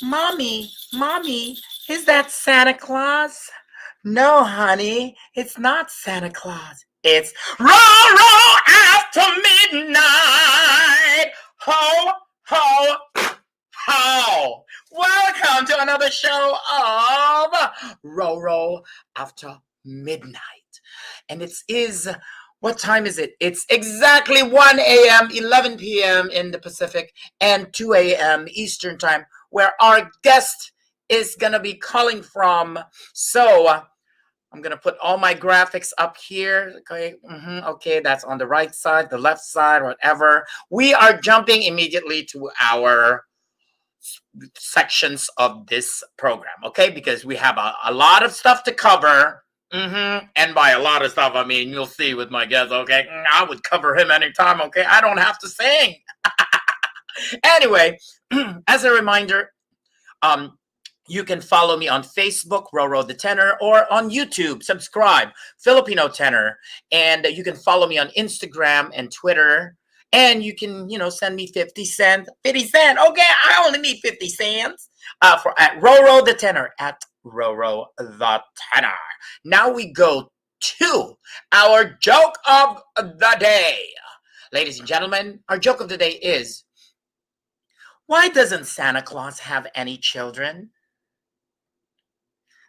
Mommy, is that Santa Claus? No, honey, it's not Santa Claus. It's roll after midnight. Ho, ho, ho. Welcome to another show of Roro After Midnight. And what time is it? It's exactly 1 a.m., 11 p.m. in the Pacific, and 2 a.m. Eastern Time, where our guest is going to be calling from. So I'm going to put all my graphics up here. Okay, okay, that's on the right side, the left side, whatever. We are jumping immediately to our sections of this program, okay? Because we have a lot of stuff to cover. And by a lot of stuff, I mean, you'll see with my guest, okay? I would cover him anytime, okay? I don't have to sing. Anyway, as a reminder, you can follow me on Facebook, Roro the Tenor, or on YouTube, subscribe, Filipino Tenor. And you can follow me on Instagram and Twitter. And you can, send me 50 cents. 50 cents. Okay, I only need 50 cents. At Roro the Tenor, at Roro the Tenor. Now we go to our joke of the day. Ladies and gentlemen, our joke of the day is, why doesn't Santa Claus have any children?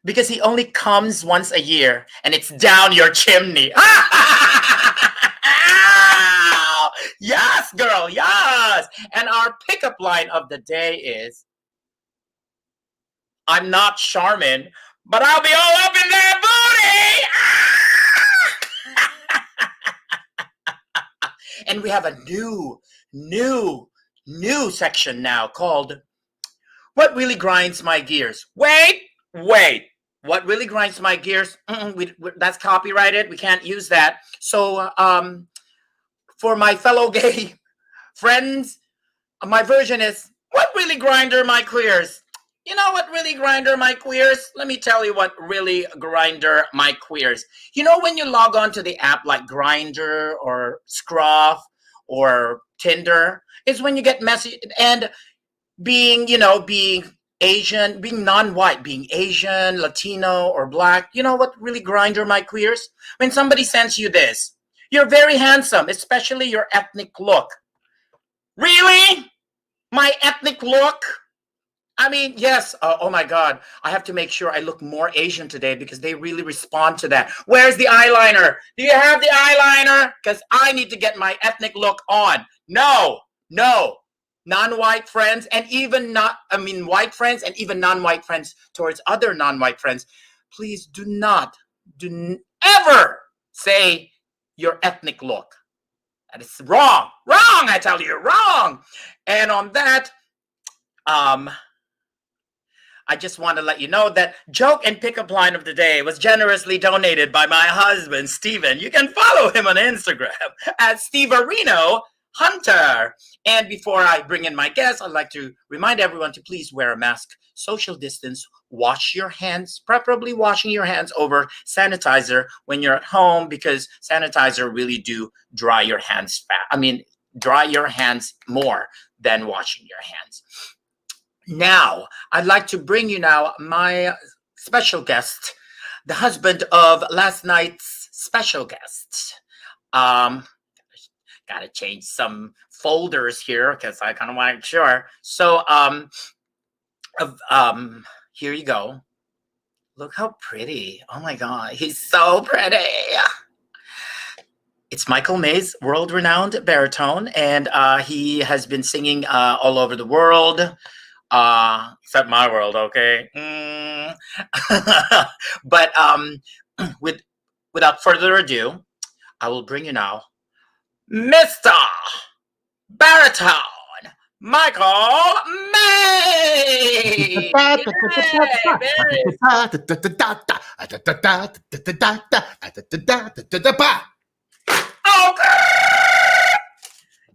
Because he only comes once a year, and it's down your chimney. Yes, girl, yes. And our pickup line of the day is, I'm not Charmin, but I'll be all up in that booty. And we have a new section now called What Really Grinds My Gears. Wait. What really grinds my gears? That's copyrighted. We can't use that. So, for my fellow gay friends, my version is, what really grinder my queers? You know what really grinder my queers? Let me tell you what really grinder my queers. You know when you log on to the app like Grindr or Scruff or Tinder, is when you get messy and being Asian, being non-white, being Asian, Latino, or Black, you know what really grinder my queers? When somebody sends you this, you're very handsome, especially your ethnic look. Really? My ethnic look? I mean, yes. Oh my God. I have to make sure I look more Asian today because they really respond to that. Where's the eyeliner? Do you have the eyeliner? Because I need to get my ethnic look on. No. Non-white friends and even white friends and even non-white friends towards other non-white friends, please do ever say your ethnic look. That is wrong, I tell you, wrong. And on that, I just want to let you know that joke and pickup line of the day was generously donated by my husband, Steven. You can follow him on Instagram at Steverino Hunter. And before I bring in my guest, I'd like to remind everyone to please wear a mask, social distance, wash your hands, preferably washing your hands over sanitizer when you're at home, because sanitizer really do dry your hands dry your hands more than washing your hands. Now, I'd like to bring you now my special guest, the husband of last night's special guest. Got to change some folders here because I kind of want to sure. So, here you go. Look how pretty. Oh my God, he's so pretty. It's Michael Mays, world-renowned baritone, and he has been singing all over the world, except my world, okay? But without further ado, I will bring you now Mr. Baritone Michael May.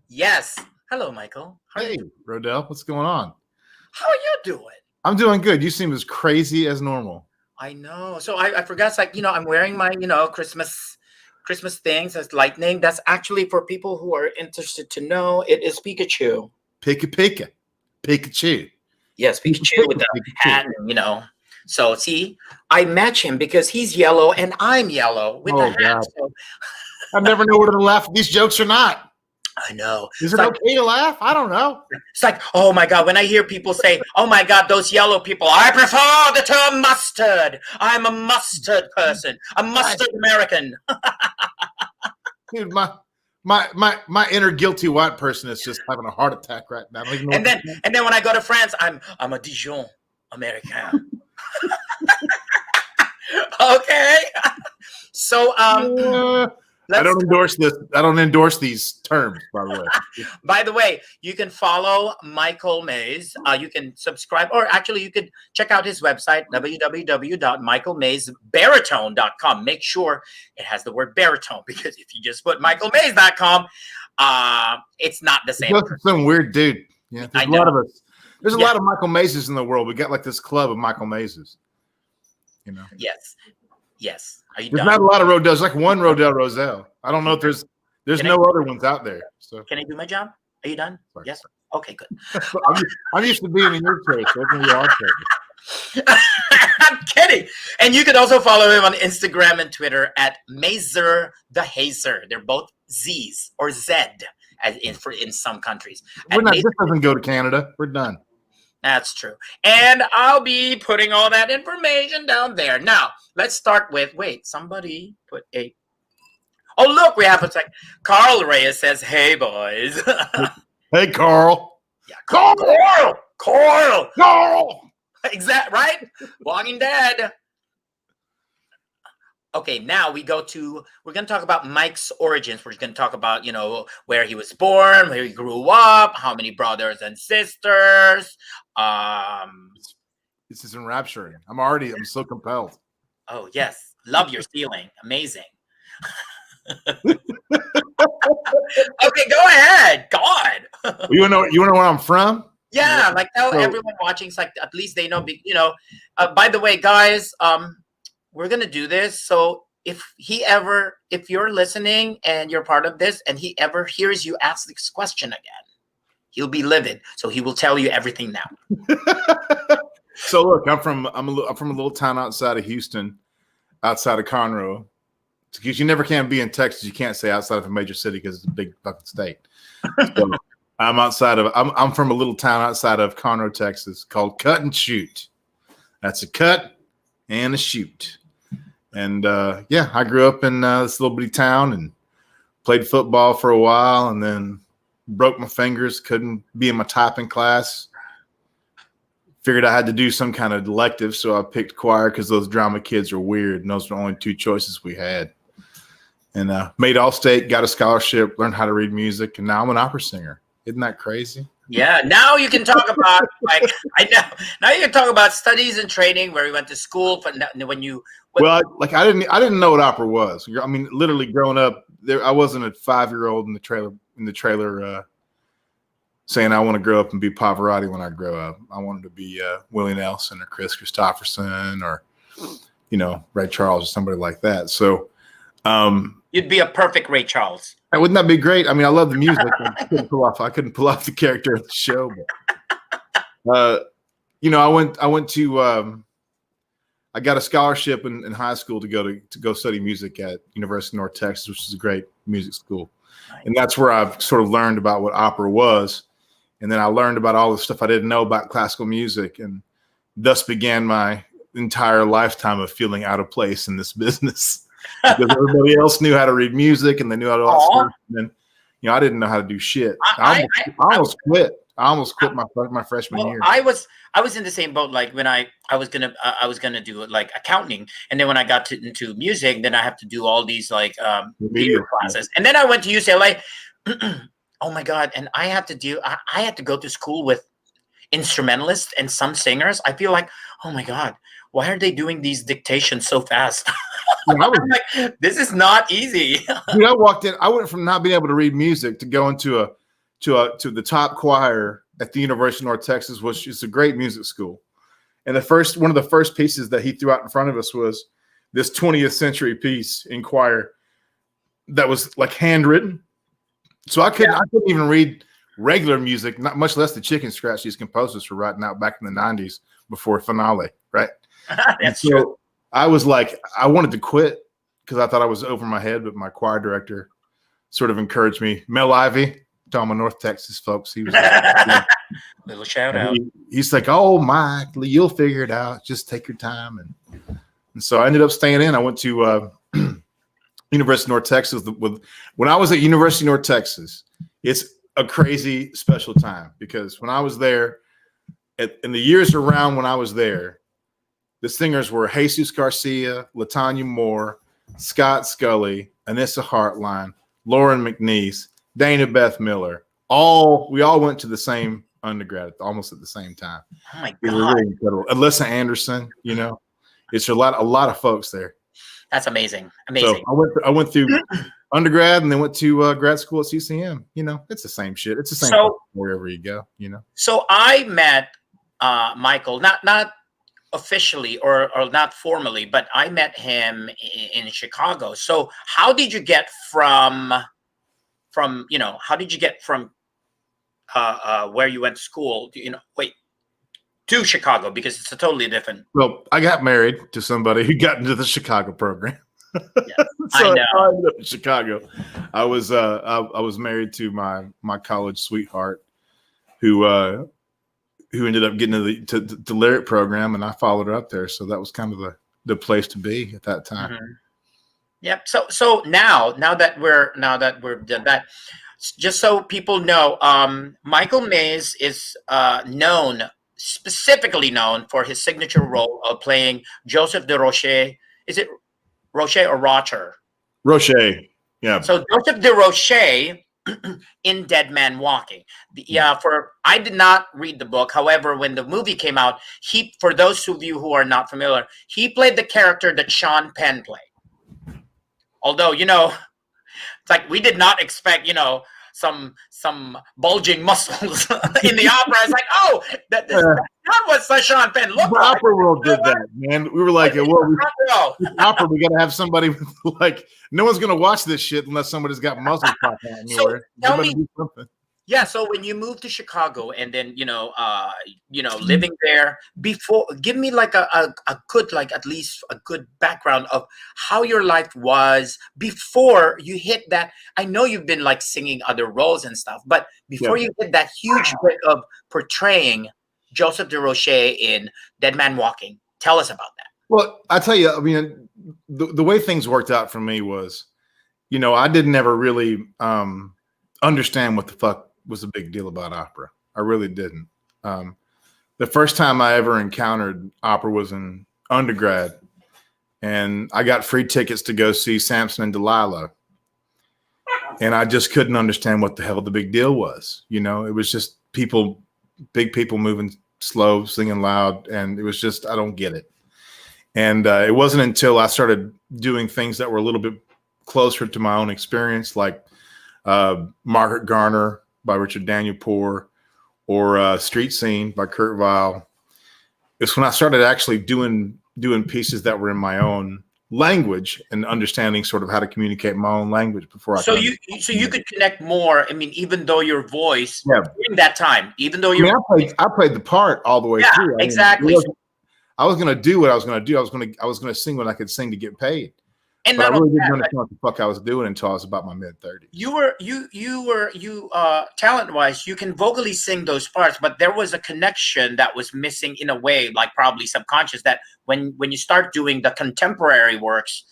Yes. Hello, Michael. Hey, Rodell, what's going on? How are you doing? I'm doing good. You seem as crazy as normal. I know. So I forgot. It's like, I'm wearing my, Christmas things as lightning. That's actually for people who are interested to know. It is Pikachu. Pikachu. Yes, Pikachu with the hat, So see, I match him because he's yellow and I'm yellow with the Oh hat. God. So I never know where to laugh at these jokes or not. I know. Is It's it like, okay to laugh? I don't know. it's like, oh my God, when I hear people say, oh my God, those yellow people, I prefer the term mustard. I'm a mustard person, a mustard American. Dude, my inner guilty white person is just having a heart attack right now. I don't even know And what then to say. and then when I go to France, I'm a Dijon American. Okay. So I don't endorse this. I don't endorse these terms, by the way. by the way, you can follow Michael Mays. You can subscribe, or actually, you could check out his website, www.michaelmaysbaritone.com. Make sure it has the word baritone, because if you just put michaelmays.com, it's not the same. That's some weird dude. Yeah, there's I a lot know. of us. There's a Yeah. lot of Michael Mayses in the world. We got like this club of Michael Mayses. You know, Yes. Yes. Are you there's done? not a lot of Rodels. There's like one Rodell Roselle. I don't know if there's Can no other ones out there. So Can I do my job? Are you done? Sorry. Yes. Okay, good. I'm used to being in your chair, so it's gonna be our chair. I'm kidding. And you can also follow him on Instagram and Twitter at Mazer the Hazer. They're both Z's or Z, as in some countries. We're At not. Mazer- This doesn't go to Canada. We're done. That's true. And I'll be putting all that information down there. Now, let's start with, somebody put a, oh, look, we have a sec. Carl Reyes says, hey, boys. Hey, Carl. Yeah, Carl. Carl. Carl. Exact, right? Walking Dead. Okay, now we're going to talk about Mike's origins. We're going to talk about, where he was born, where he grew up, how many brothers and sisters. This is enrapturing. I'm so compelled. Oh, yes. Love your stealing. Amazing. Okay, go ahead. God. You wanna know where I'm from? Yeah, like tell So- everyone watching, it's like at least they know, by the way, guys, we're gonna do this. So if you're listening and you're part of this and he ever hears you ask this question again, he'll be livid. So he will tell you everything now. So look, I'm from a little town outside of Houston, outside of Conroe. Because you never can be in Texas, you can't say outside of a major city because it's a big fucking state. So I'm from a little town outside of Conroe, Texas, called Cut and Shoot. That's a cut and a shoot. And I grew up in this little bitty town and played football for a while, and then broke my fingers, couldn't be in my typing class. Figured I had to do some kind of elective, so I picked choir because those drama kids are weird, and those were the only two choices we had. And made All-State, got a scholarship, learned how to read music, and now I'm an opera singer. Isn't that crazy? Yeah, now you can talk about I know. Now you can talk about studies and training, where you went to school for when you. Well, I didn't know what opera was. I mean, literally growing up, I wasn't a 5-year-old in the trailer saying I want to grow up and be Pavarotti when I grow up. I wanted to be Willie Nelson or Chris Christopherson or Ray Charles or somebody like that. So You'd be a perfect Ray Charles. wouldn't that be great? I mean, I love the music. I couldn't pull off the character of the show, but I got a scholarship in high school to go study music at University of North Texas, which is a great music school. Nice. And that's where I've sort of learned about what opera was. And then I learned about all the stuff I didn't know about classical music, and thus began my entire lifetime of feeling out of place in this business. Because everybody else knew how to read music and they knew how to do all that stuff. And then, I didn't know how to do shit. I almost quit. I almost quit my freshman year. I was in the same boat. Like when I was gonna do like accounting, and then when I got into music, then I have to do all these like video classes, and then I went to UCLA. Oh my God! And I had to go to school with instrumentalists and some singers. I feel like, oh my God, why are they doing these dictations so fast? I'm like, this is not easy. Dude, I walked in. I went from not being able to read music to going to the top choir at the University of North Texas, which is a great music school. And one of the first pieces that he threw out in front of us was this 20th century piece in choir that was like handwritten. So I couldn't even read regular music, not much less the chicken scratch these composers were writing out back in the 90s before Finale, right? That's so true. I was like, I wanted to quit because I thought I was over my head, but my choir director sort of encouraged me. Mel Ivey, to all my North Texas folks, he was like, Little shout out. he's like, oh, Mike, you'll figure it out. Just take your time. And so I ended up staying in. I went to University of North Texas. When I was at University of North Texas, it's a crazy special time because when I was there, in the years around when I was there, the singers were Jesus Garcia, LaTanya Moore, Scott Scully, Anissa Hartline, Lauren McNeese, Dana Beth Miller. We all went to the same undergrad almost at the same time. Oh my It was God. really incredible. Alyssa Anderson, it's a lot of folks there. That's amazing. Amazing. So I went through undergrad and then went to grad school at CCM. It's the same shit. It's the same wherever you go. So I met Michael, not officially or not formally, but I met him in Chicago. So how did you get from how did you get from where you went to school, to Chicago? Because it's a totally different. Well, I got married to somebody who got into the Chicago program. Yeah, So I know. I ended up in Chicago. I was married to my college sweetheart, who ended up getting into the lyric program, and I followed her up there. So that was kind of the place to be at that time. Mm-hmm. Yep. So now that we're done that, just so people know, Michael Mays is specifically known for his signature role of playing Joseph de Rocher. Is it Rocher or Rocher? Rocher. Yeah. So Joseph de Rocher in Dead Man Walking. I did not read the book. However, when the movie came out, for those of you who are not familiar, he played the character that Sean Penn played. Although, it's like we did not expect, some bulging muscles in the opera. It's like, oh, that's not what Sean Penn looked The like. opera world did that, man. We were like, opera, we got to have somebody with, no one's going to watch this shit unless somebody's got muscles popping out anywhere. Tell me, do something. Yeah, so when you moved to Chicago and then living there before, give me like a good, like at least a good background of how your life was before you hit that. I know you've been like singing other roles and stuff, but before you hit that huge break of portraying Joseph de Rocher in Dead Man Walking, tell us about that. Well, I tell you, I mean, the way things worked out for me was, I didn't ever really understand what the fuck was a big deal about opera. I really didn't. The first time I ever encountered opera was in undergrad, and I got free tickets to go see Samson and Delilah. And I just couldn't understand what the hell the big deal was. It was just big people moving slow, singing loud. And it was just, I don't get it. And it wasn't until I started doing things that were a little bit closer to my own experience, like Margaret Garner by Richard Danielpour, or Street Scene by Kurt Weill. It's when I started actually doing pieces that were in my own language and understanding sort of how to communicate my own language before I. So you could connect more. I mean, even though your voice during that time, even though I played the part all the way through. Exactly. I was going to do what I was going to do. I was going to sing what I could sing to get paid. And but I really didn't understand what the fuck I was doing until I was about my mid-30s. You talent-wise, you can vocally sing those parts, but there was a connection that was missing in a way, like probably subconscious, that when you start doing the contemporary works,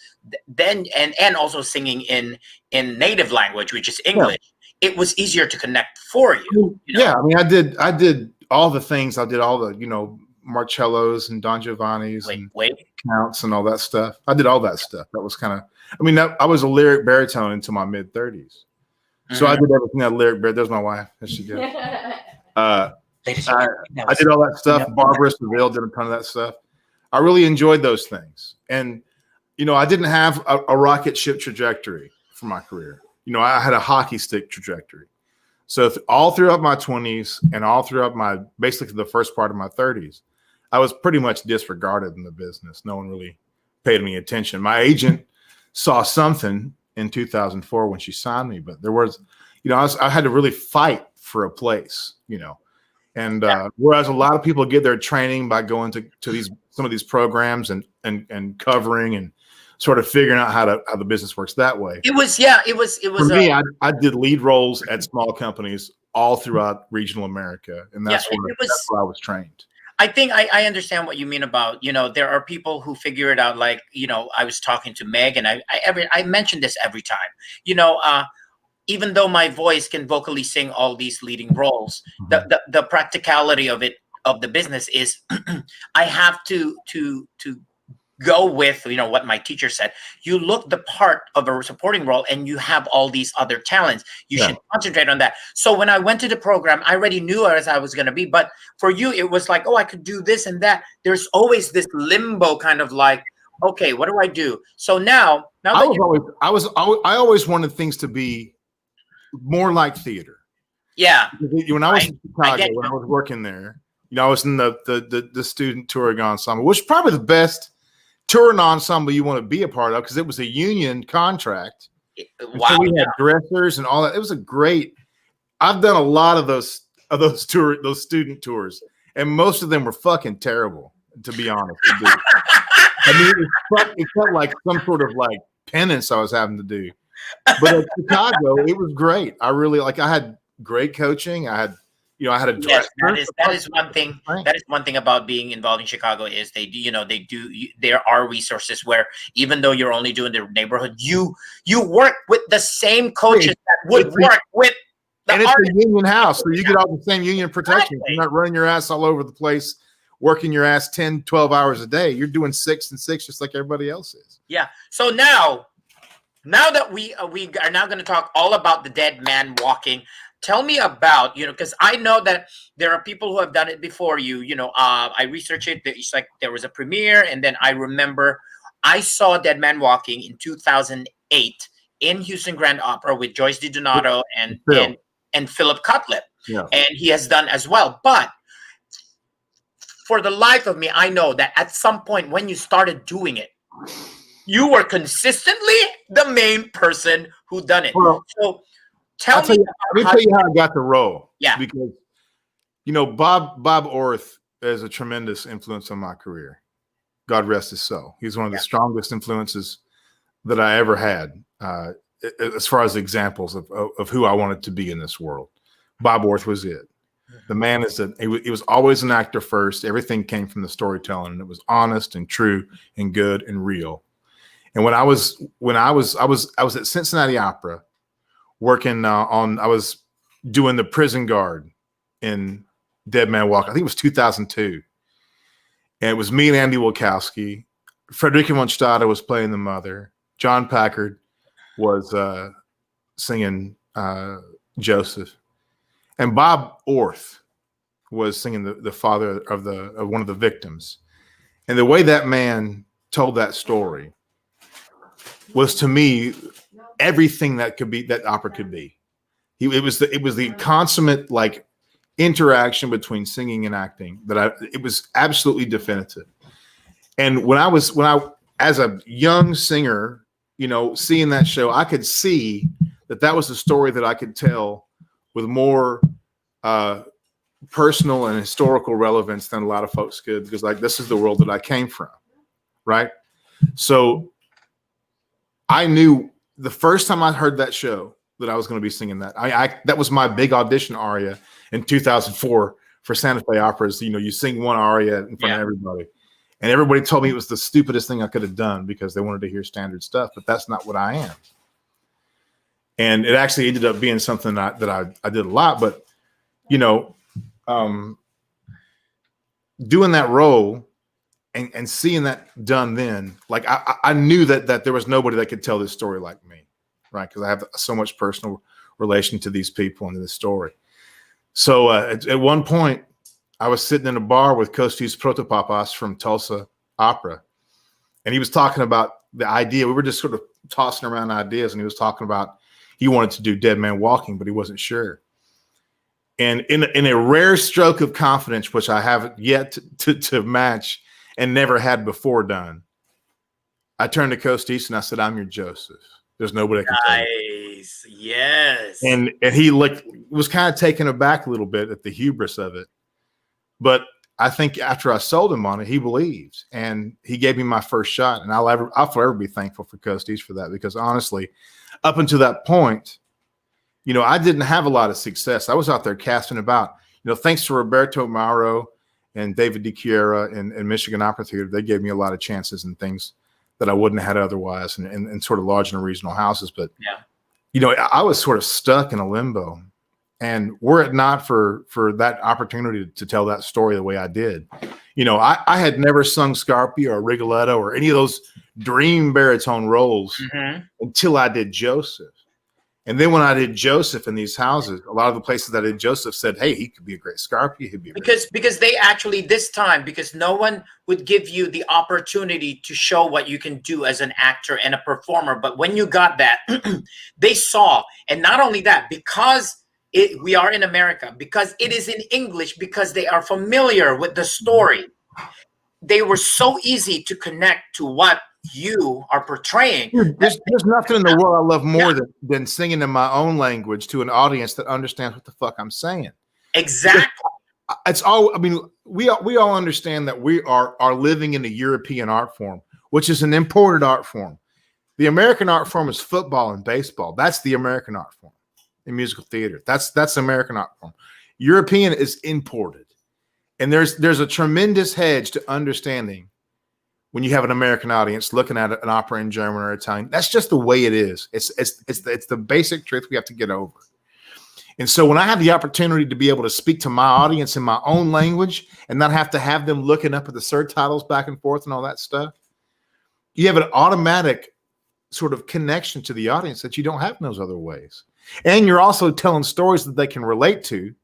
then and also singing in native language, which is English, it was easier to connect for you. Yeah, I mean, I did all the things. I did all the, Marcellos and Don Giovanni's and Counts and all that stuff. I did all that stuff. That was kind of, I mean, I was a lyric baritone into my mid-30s. So I did everything that lyric baritone. There's my wife. There she goes. I did all that stuff. Barbara Seville did a ton of that stuff. I really enjoyed those things. And, I didn't have a rocket ship trajectory for my career. I had a hockey stick trajectory. So all throughout my 20s and all throughout basically the first part of my 30s, I was pretty much disregarded in the business. No one really paid me attention. My agent saw something in 2004 when she signed me, but there was, I had to really fight for a place, And whereas a lot of people get their training by going to some of these programs and covering and sort of figuring out how the business works that way. It was For me, I did lead roles at small companies all throughout regional America, and that's where I was trained. I think I understand what you mean about, there are people who figure it out. Like, I was talking to Meg, and I mention this every time, even though my voice can vocally sing all these leading roles, the practicality of the business is I have to go with what my teacher said. You look the part of a supporting role, and you have all these other talents. You should concentrate on that. So when I went to the program, I already knew as I was going to be. But for you, it was like, oh, I could do this and that. There's always this limbo kind of like, okay, what do I do? So now I always wanted things to be more like theater. Yeah. When I was in Chicago, when I was working there, I was in the student touring ensemble, which is probably the best touring ensemble you want to be a part of, because it was a union contract. Wow. So we had dressers and all that. It was a great. I've done a lot of those student tours, and most of them were fucking terrible, to be honest. I mean, it felt like some sort of like penance I was having to do. But at Chicago, it was great. I had great coaching. I had a director. Yes, that is one thing. That is one thing about being involved in Chicago is there are resources where even though you're only doing the neighborhood, you work with the same coaches that would work with the and artists. It's a union house, so you get all the same union protection. Exactly. You're not running your ass all over the place, working your ass 10, 12 hours a day. You're doing 6 and 6 just like everybody else is. Yeah. So now that we are now going to talk all about the dead man walking. Tell me about, because I know that there are people who have done it before you. I researched it. It's like there was a premiere, and then I remember I saw Dead Man Walking in 2008 in Houston Grand Opera with Joyce DiDonato and Philip Cutlip. Yeah. And he has done as well. But for the life of me, I know that at some point when you started doing it, you were consistently the main person who done it. Well, so let me tell you how I got the role. Yeah. Because, Bob Orth is a tremendous influence on my career. God rest his soul. He's one of the strongest influences that I ever had, as far as examples of who I wanted to be in this world. Bob Orth was it. The man he was always an actor first. Everything came from the storytelling, and it was honest and true and good and real. And when I was at Cincinnati Opera, working I was doing the prison guard in Dead Man Walk. I think it was 2002. And it was me and Andy Wilkowski. Frederica von Stade was playing the mother. John Packard was singing Joseph. And Bob Orth was singing the father of one of the victims. And the way that man told that story was, to me, everything that opera could be. It was the consummate like interaction between singing and acting it was absolutely definitive. And when I as a young singer, seeing that show, I could see that was a story that I could tell with more personal and historical relevance than a lot of folks could, because like this is the world that I came from, right? So I knew the first time I heard that show that I was going to be singing that. That was my big audition aria in 2004 for Santa Fe Operas. You sing one aria in front of everybody. And everybody told me it was the stupidest thing I could have done because they wanted to hear standard stuff, but that's not what I am. And it actually ended up being something that I did a lot, but doing that role and seeing that done then, like I knew that there was nobody that could tell this story like me, right? Because I have so much personal relation to these people and to this story. So at one point, I was sitting in a bar with Kostis Protopapas from Tulsa Opera, and he was talking about the idea. We were just sort of tossing around ideas, and he was talking about he wanted to do Dead Man Walking, but he wasn't sure. And in a rare stroke of confidence, which I haven't yet to match and never had before done, I turned to Kostis and I said, "I'm your Joseph. There's nobody that can tell you." nice. Yes. And he like was kind of taken aback a little bit at the hubris of it. But I think after I sold him on it, he believed, and he gave me my first shot. And I'll forever be thankful for Costis for that, because honestly, up until that point, you know, I didn't have a lot of success. I was out there casting about. You know, thanks to Roberto Mauro and David DiChiera and Michigan Opera Theater, they gave me a lot of chances and things that I wouldn't have had otherwise, and sort of large and regional houses. But yeah, you know, I was sort of stuck in a limbo. And were it not for that opportunity to tell that story the way I did, you know, I had never sung Scarpia or Rigoletto or any of those dream baritone roles until I did Joseph. And then when I did Joseph in these houses, a lot of the places that I did Joseph said, hey, he could be a great Scarpia. He'd be a because they actually, this time, because no one would give you the opportunity to show what you can do as an actor and a performer. But when you got that, they saw. And not only that, because we are in America, because it is in English, because they are familiar with the story, they were so easy to connect to what you are portraying. There's nothing in the world I love more than singing in my own language to an audience that understands what the fuck I'm saying. Exactly. It's all. I mean, we all understand that we are living in a European art form, which is an imported art form. The American art form is football and baseball. That's the American art form in musical theater. That's American art form. European is imported, and there's a tremendous hedge to understanding when you have an American audience looking at an opera in German or Italian. That's just the way it is. It's the basic truth we have to get over. And so when I have the opportunity to be able to speak to my audience in my own language and not have to have them looking up at the subtitles back and forth and all that stuff, you have an automatic sort of connection to the audience that you don't have in those other ways. And you're also telling stories that they can relate to,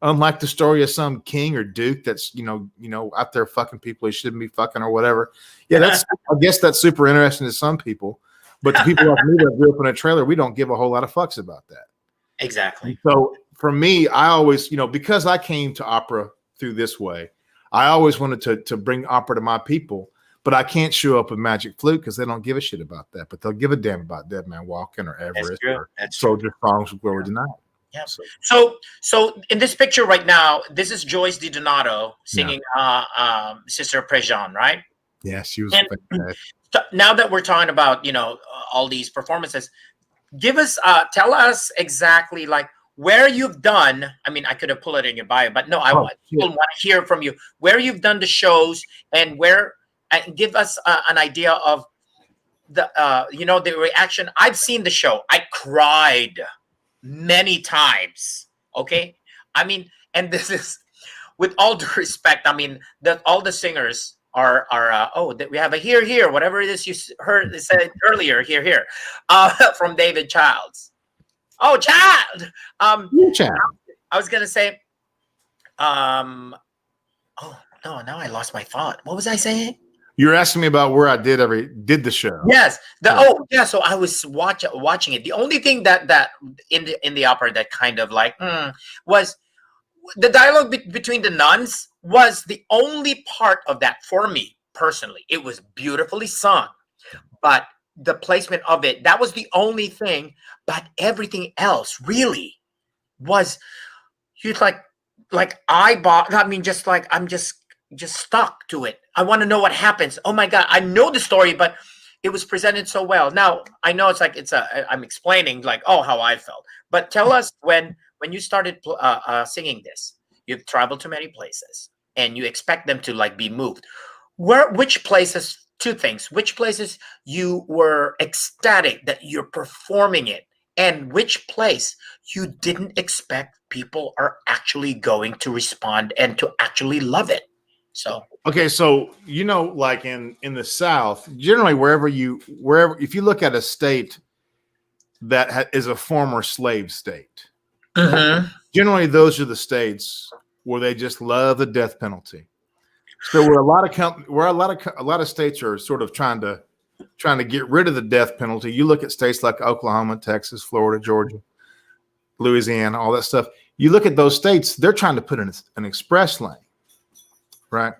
unlike the story of some king or duke that's, you know, out there fucking people he shouldn't be fucking or whatever. Yeah, I guess that's super interesting to some people, but to people like me that grew up in a trailer, we don't give a whole lot of fucks about that. Exactly. So for me, I always, you know, because I came to opera through this way, I always wanted to bring opera to my people, but I can't show up with Magic Flute because they don't give a shit about that, but they'll give a damn about Dead Man Walking or Everest or Soldier Songs of Glory Tonight. Yeah. So in this picture right now, this is Joyce DiDonato singing Sister Prejean, right? Yeah, she was. Now that we're talking about, you know, all these performances, tell us exactly like where you've done. I mean, I could have pulled it in your bio, but no, people want to hear from you where you've done the shows and where. Give us an idea of the you know, the reaction. I've seen the show. I cried many times. Okay, I mean, and this is with all due respect. I mean, all the singers are we have a here whatever it is you heard said earlier here from David Childs. Oh, Child. Child. I was gonna say oh no, now I lost my thought. What was I saying? You're asking me about where I did the show. Yes. So I was watching it. The only thing that in the opera that kind of like was the dialogue between the nuns was the only part of that for me personally. It was beautifully sung, but the placement of it, that was the only thing. But everything else really was I'm just stuck to it. I want to know what happens. Oh my God, I know the story, but it was presented so well. Now I know I'm explaining like, how I felt, but tell us when you started singing this, you've traveled to many places and you expect them to like be moved. Which places, two things, which places you were ecstatic that you're performing it, and which place you didn't expect people are actually going to respond and to actually love it. So okay, so you know, like in the South, generally wherever if you look at a state that is a former slave state, generally those are the states where they just love the death penalty. So where a lot of states are sort of trying to get rid of the death penalty. You look at states like Oklahoma, Texas, Florida, Georgia, Louisiana, all that stuff. You look at those states, they're trying to put in an express lane. Right.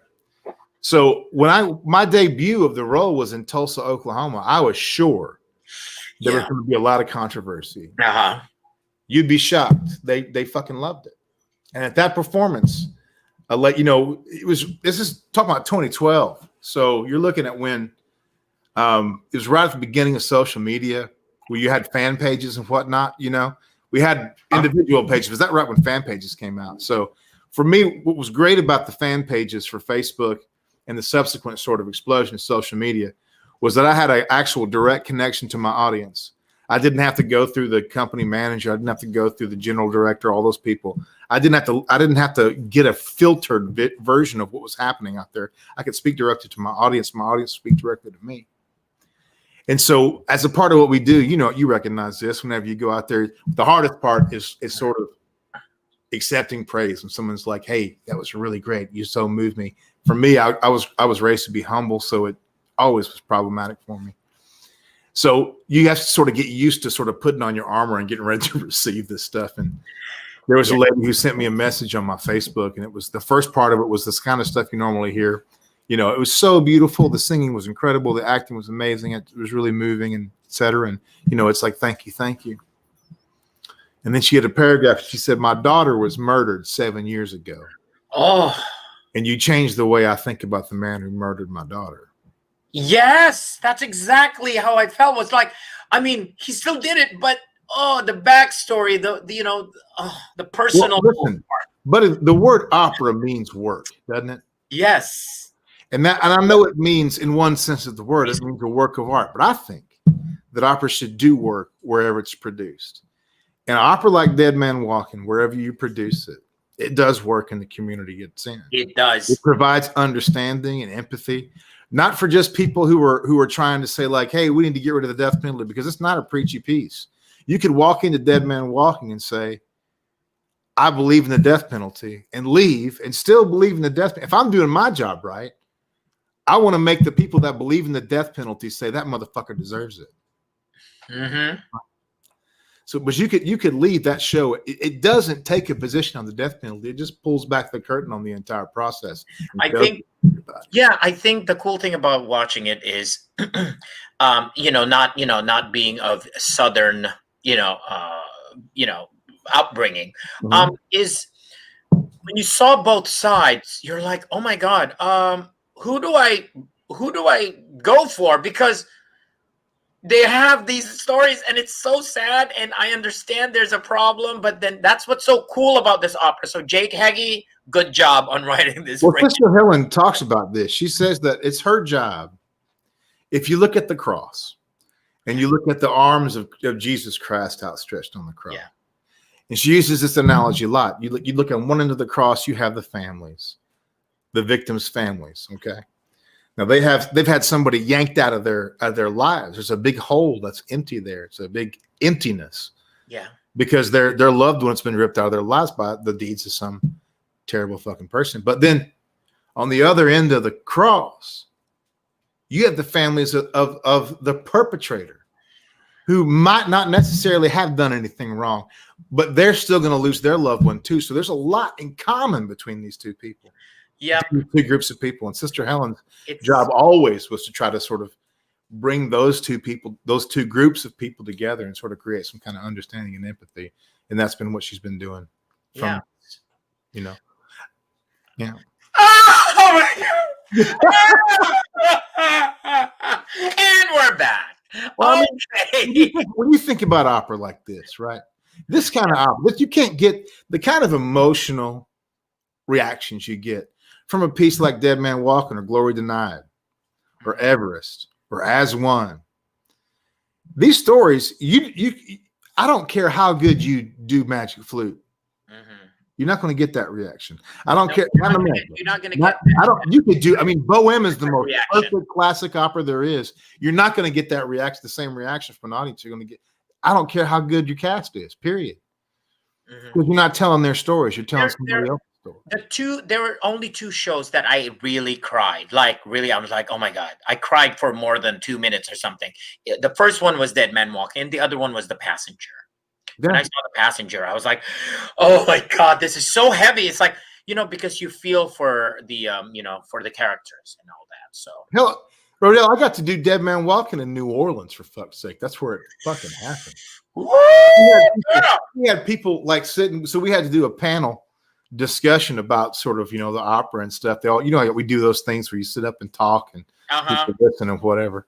So when my debut of the role was in Tulsa, Oklahoma, I was sure There was Yeah. going to be a lot of controversy. Uh-huh. You'd be shocked. They fucking loved it. And at that performance, I'll let you know, this is talking about 2012. So you're looking at when it was right at the beginning of social media where you had fan pages and whatnot, you know. We had individual pages. Was that right when fan pages came out? So for me, what was great about the fan pages for Facebook and the subsequent sort of explosion of social media was that I had an actual direct connection to my audience. I didn't have to go through the company manager. I didn't have to go through the general director, all those people. I didn't have to get a filtered version of what was happening out there. I could speak directly to my audience. My audience speak directly to me. And so as a part of what we do, you know, you recognize this whenever you go out there, the hardest part is sort of accepting praise when someone's like, hey, that was really great. You so moved me. For me, I was raised to be humble. So it always was problematic for me. So you have to sort of get used to sort of putting on your armor and getting ready to receive this stuff. And there was a lady who sent me a message on my Facebook, and it was the first part of it was this kind of stuff you normally hear. You know, it was so beautiful. The singing was incredible. The acting was amazing. It was really moving, and et cetera. And, you know, it's like, thank you, thank you. And then she had a paragraph. She said, my daughter was murdered 7 years ago. Oh, And you changed the way I think about the man who murdered my daughter. yes, that's exactly how I felt. Was like, I mean, he still did it, but the backstory, the you know, the personal. Well, listen, but the word opera means work, doesn't it? Yes. And I know it means, in one sense of the word, it means a work of art. But I think that opera should do work wherever it's produced. And an opera like Dead Man Walking, wherever you produce it, it does work in the community it's in. It does. It provides understanding and empathy, not for just people who are trying to say like, hey, we need to get rid of the death penalty, because it's not a preachy piece. You could walk into Dead Man Walking and say, I believe in the death penalty, and leave and still believe in the death penalty. If I'm doing my job right, I want to make the people that believe in the death penalty say that motherfucker deserves it. Mm-hmm. So, but you could leave that show. It doesn't take a position on the death penalty. It just pulls back the curtain on the entire process. I think the cool thing about watching it is, not being of Southern, upbringing, Mhm. is when you saw both sides, you're like, oh my God, who do I go for? Because they have these stories and it's so sad, and I understand there's a problem, but then that's what's so cool about this opera. So Jake Heggie, good job on writing this. Well, Sister Helen talks about this. She says that it's her job. If you look at the cross and you look at the arms of Jesus Christ outstretched on the cross, Yeah. and she uses this analogy a lot. You look at one end of the cross, you have the families, the victims' families. Okay. Now they've had somebody yanked out of their lives. There's a big hole that's empty there. It's a big emptiness. Yeah. Because their loved one's been ripped out of their lives by the deeds of some terrible fucking person. But then on the other end of the cross, you have the families of the perpetrator, who might not necessarily have done anything wrong, but they're still going to lose their loved one too. So there's a lot in common between these two people. Yeah. Two groups of people. And Sister Helen's job always was to try to sort of bring those two groups of people together and sort of create some kind of understanding and empathy. And that's been what she's been doing. Yeah. Yeah. Oh my God. And we're back. Well, okay. When you think about opera like this, right? This kind of opera, you can't get the kind of emotional reactions you get from a piece like Dead Man Walking or Glory Denied or Everest or As One. These stories, I don't care how good you do Magic Flute. Mm-hmm. You're not going to get that reaction. I don't care. You're not going to get that. You could do, Bohème is the most perfect classic opera there is. You're not going to get that reaction, the same reaction from an audience you're going to get. I don't care how good your cast is, period. Because you're not telling their stories. You're telling somebody else's story. There were only two shows that I really cried. Like, really, I was like, oh my God. I cried for more than 2 minutes or something. The first one was Dead Man Walking, and the other one was The Passenger. Yeah. When I saw The Passenger, I was like, oh my God, this is so heavy. It's like, because you feel for the, for the characters and all that. So, hell, Rodell, I got to do Dead Man Walking in New Orleans, for fuck's sake. That's where it fucking happened. Woo! We had people like sitting, so we had to do a panel discussion about sort of, the opera and stuff. They all, we do those things where you sit up and talk and people listen and whatever.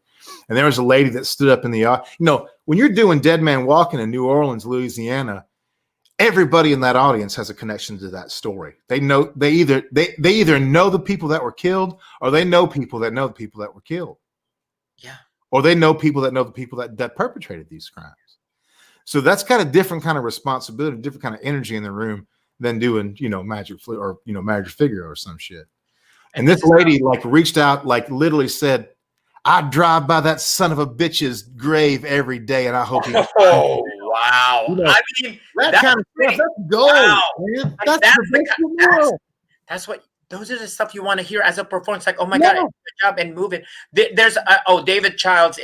And there was a lady that stood up in the, when you're doing Dead Man Walking in New Orleans, Louisiana, everybody in that audience has a connection to that story. They know, they either know the people that were killed, or they know people that know the people that were killed. Yeah. Or they know people that know the people that perpetrated these crimes. So that's got a different kind of responsibility, different kind of energy in the room than doing, Magic or, Magic Figure or some shit. And this lady like reached out, like literally said, I drive by that son of a bitch's grave every day, and I hope he. Oh wow! I mean, that kind of stuff. That's gold, man. That's what. Those are the stuff you want to hear as a performance. Like, oh my god, good job, and move it. There's David Childs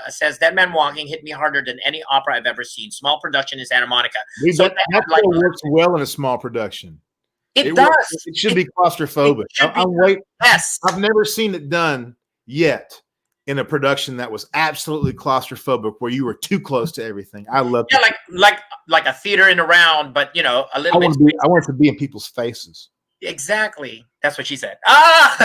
says Dead Man Walking hit me harder than any opera I've ever seen. Small production in Santa Monica. So that works well in a small production. It does. It should be claustrophobic. Yes, I've never seen it done yet in a production that was absolutely claustrophobic, where you were too close to everything. I love it. Like a theater in a round, but a little bit. I want it to be in people's faces. Exactly. That's what she said. On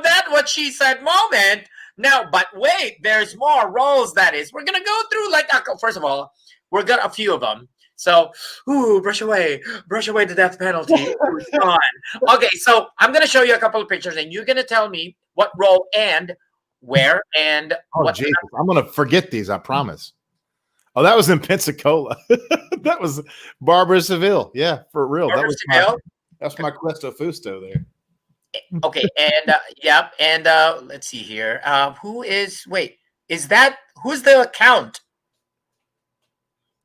that what she said moment. Now, but wait, there's more roles. That is, we're gonna go through first of all, we're gonna a few of them. So, brush away the death penalty. Gone. Okay, so I'm gonna show you a couple of pictures, and you're gonna tell me what role and where and what. Jesus, I'm gonna forget these. I promise. Oh, that was in Pensacola. That was Barbara Seville. Yeah, for real. That's my Questo Fusto there. Okay, and and let's see here. Who's the Count?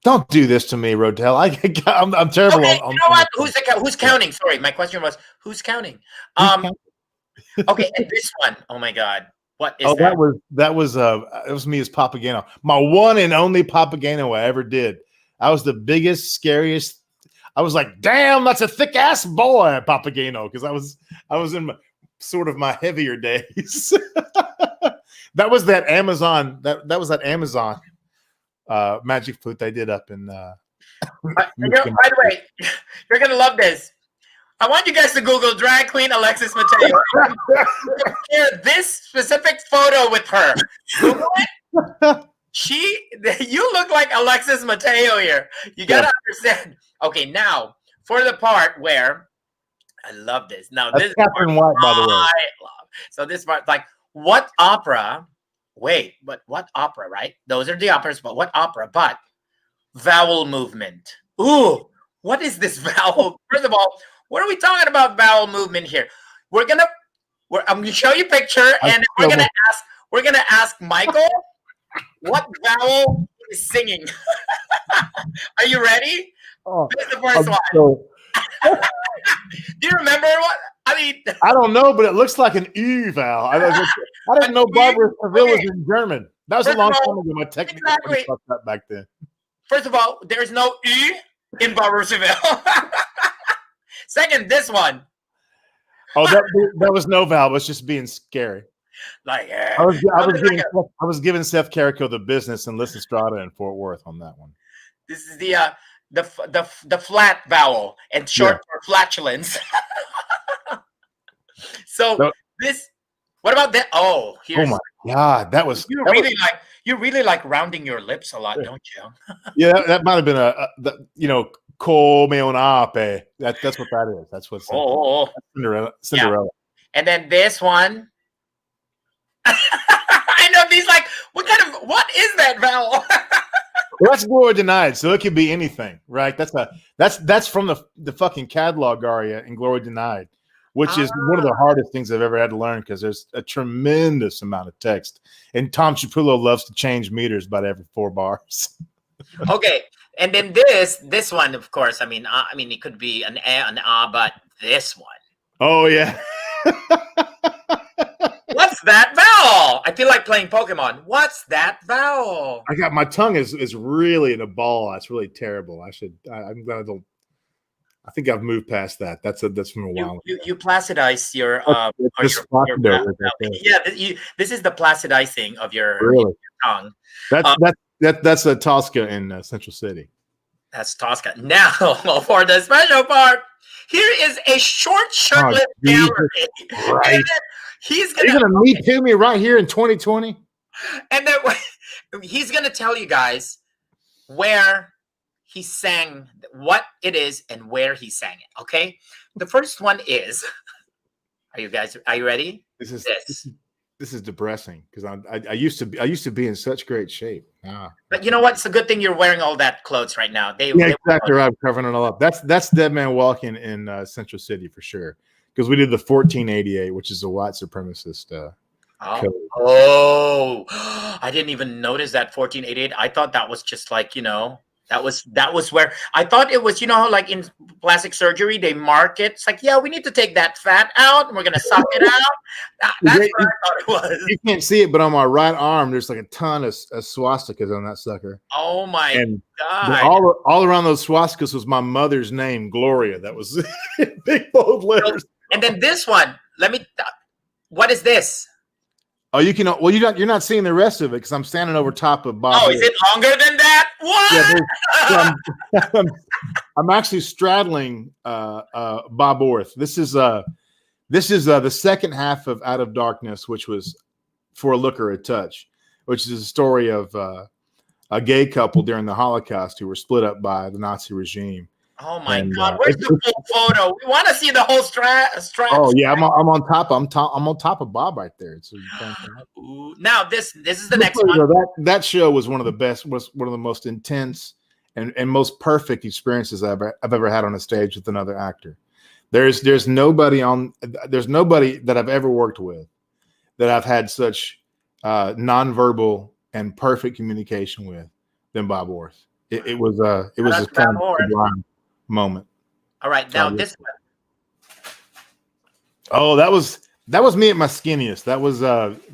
Don't do this to me, Rodell. I'm terrible. Okay, you know what? Who's counting? Sorry, my question was who's counting? Okay, and this one. Oh my God. What is that? It was me as Papageno. My one and only Papageno I ever did. I was the biggest, scariest. I was like, damn, that's a thick ass boy, Papageno, because I was in my heavier days. That was that Amazon. That was that Amazon magic flute they did up in. By the way, you're gonna love this. I want you guys to Google drag queen Alexis Mateo. Compare this specific photo with her. Google it. You look like Alexis Mateo here. You gotta understand. Okay, now for the part where I love this. Now this is Catherine White, by the way. I love. So this part, like, what opera? Wait, but what opera? Right? Those are the operas, but what opera? But vowel movement. Ooh, what is this vowel? First of all, what are we talking about vowel movement here? I'm gonna show you a picture, and we're gonna ask Michael what vowel is singing. Are you ready? This is the first one. Do you remember what? I mean, I don't know, but it looks like an E vowel. I didn't know Barbara Seville was in German. That was a long time ago. My technique was fucked up back then. First of all, there's no E in Barbara Seville. Second, this one. Oh, that was no vowel. It was just being scary. Like, I was giving Seth Carrico the business in Lysistrata in Fort Worth on that one. This is the flat vowel and short for flatulence. So this. What about that? Oh my God, that was. You really like rounding your lips a lot, don't you? Yeah, that might have been Come un ape. That's what that is. That's what's Cinderella. Yeah. And then this one. I know these what is that vowel? Well, that's Glory Denied, so it could be anything, right? That's from the fucking catalog aria in Glory Denied, which is one of the hardest things I've ever had to learn because there's a tremendous amount of text, and Tom Chiapullo loves to change meters about every 4 bars. Okay. And then this one, of course, I mean, it could be an but this one. Oh yeah. What's that vowel? I feel like playing Pokemon. What's that vowel? My tongue is really in a ball. That's really terrible. I'm glad I don't. I think I've moved past that. That's from a while. You placidize your This Florida right there. yeah. This is the placidizing of your Really? tongue. That's a Tosca in Central City. That's Tosca. Now for the special part, here is a short shirtless gallery. Right. He's gonna meet me right here in 2020, and then he's gonna tell you guys where he sang, what it is, and where he sang it. Okay, the first one is. Are you ready? This is depressing because I used to be in such great shape. But you know what? It's a good thing you're wearing all that clothes right now. Exactly right. I'm covering it all up. That's Dead Man Walking in Central City for sure. Because we did the 1488, which is a white supremacist. Code. I didn't even notice that 1488. I thought that was just like, that was where I thought it was, like in plastic surgery, they mark it. It's like, yeah, we need to take that fat out and we're going to suck it out. That's what I thought it was. You can't see it, but on my right arm, there's like a ton of swastikas on that sucker. Oh my God. All around those swastikas was my mother's name, Gloria. That was big bold letters. And then this one, what is this? Oh, you're not seeing the rest of it because I'm standing over top of Bob. Oh, is it longer than that? What? Yeah, I'm actually straddling Bob Orth. This is the second half of Out of Darkness, which was For a Look or a Touch, which is a story of a gay couple during the Holocaust who were split up by the Nazi regime. Oh my God! Where's the full photo? We want to see the whole strap. Oh yeah, I'm on top. I'm on top of Bob right there. So now this is the next one. That show was one of the best. Was one of the most intense and most perfect experiences I've ever had on a stage with another actor. There's nobody that I've ever worked with that I've had such nonverbal and perfect communication with than Bob Orth. It was a kind of moment. All right, now this one. Oh, that was me at my skinniest. That was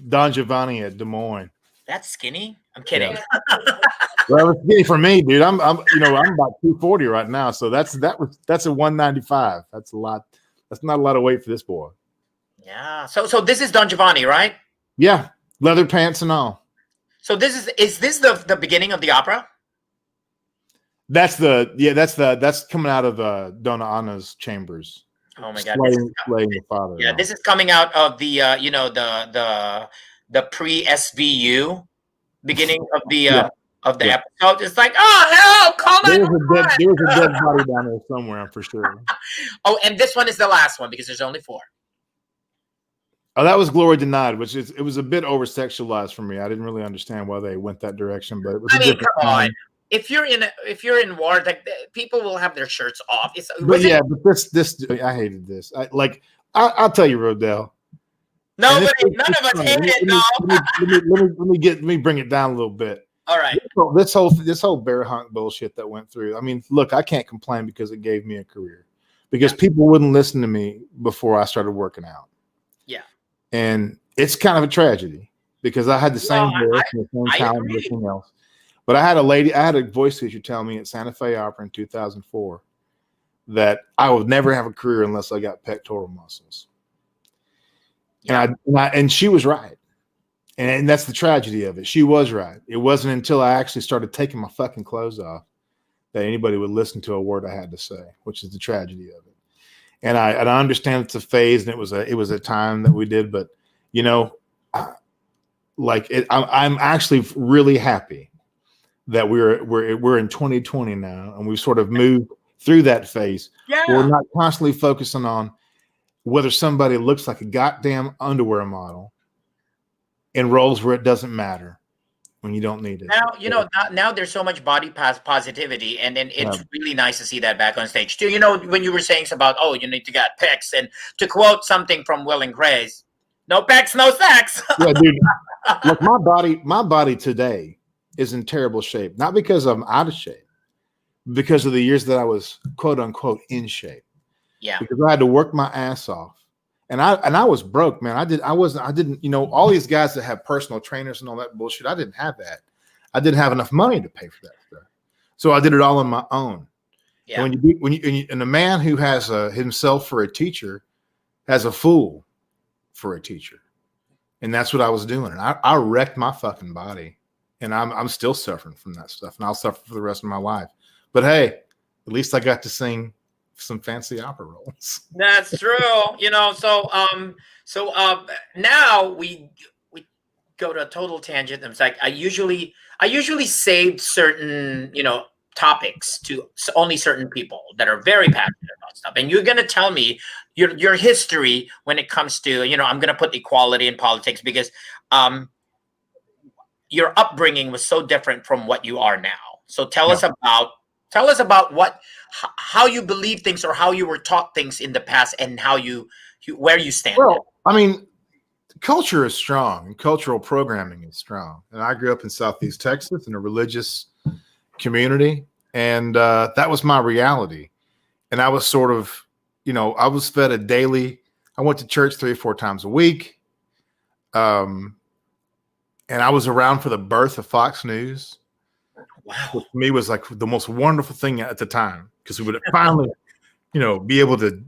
Don Giovanni at Des Moines. That's skinny? I'm kidding. Yeah. Well, it's skinny for me, dude. I'm about 240 right now, so that's a 195. That's a lot. That's not a lot of weight for this boy. Yeah. So this is Don Giovanni, right? Yeah, leather pants and all. So is this the beginning of the opera? That's coming out of Donna Anna's chambers. Oh my God! Slaying the father. Yeah, this is coming out of the the pre-SVU beginning of the episode. It's like, oh hell, call that. There was a dead body down there somewhere, for sure. Oh, and this one is the last one because there's only 4. Oh, that was Glory Denied, which it was a bit over sexualized for me. I didn't really understand why they went that direction, but it was. Come on. If you're in war, like people will have their shirts off. But this I hated this. I'll tell you, Rodell. None of us hate it, though. Let me bring it down a little bit. All right. This whole bear hunt bullshit that went through. I mean, look, I can't complain because it gave me a career. Because people wouldn't listen to me before I started working out. Yeah. And it's kind of a tragedy because I had the same voice and the same talent and everything else. But I had a voice teacher tell me at Santa Fe Opera in 2004 that I would never have a career unless I got pectoral muscles. Yeah. And she was right. And that's the tragedy of it. She was right. It wasn't until I actually started taking my fucking clothes off that anybody would listen to a word I had to say, which is the tragedy of it. And I understand it's a phase and it was a time that we did, but I'm actually really happy that we're in 2020 now, and we've sort of moved through that phase. Yeah. We're not constantly focusing on whether somebody looks like a goddamn underwear model in roles where it doesn't matter when you don't need it. Now, now there's so much body positivity, and then it's really nice to see that back on stage too. When you were saying about, you need to get pecs, and to quote something from Will and Grace, no pecs, no sex. Yeah, dude. Look, my body today is in terrible shape, not because I'm out of shape, because of the years that I was quote unquote in shape. Yeah. Because I had to work my ass off. And I was broke, man. I didn't, all these guys that have personal trainers and all that bullshit, I didn't have that. I didn't have enough money to pay for that stuff. So I did it all on my own. And Yeah. and a man who has himself for a teacher has a fool for a teacher. And that's what I was doing. And I wrecked my fucking body. And I'm still suffering from that stuff. And I'll suffer for the rest of my life. But hey, at least I got to sing some fancy opera roles. That's true. Now we go to a total tangent. It's like I usually save certain topics to only certain people that are very passionate about stuff. And you're gonna tell me your history when it comes to I'm gonna put equality in politics because your upbringing was so different from what you are now. So tell us about how you believe things or how you were taught things in the past and how you where you stand. Well, I mean, culture is strong and cultural programming is strong. And I grew up in Southeast Texas in a religious community, and that was my reality. And I was sort of, I was fed a daily. I went to church 3 or 4 times a week. And I was around for the birth of Fox News. Wow. Which for me was like the most wonderful thing at the time, because we would finally, be able to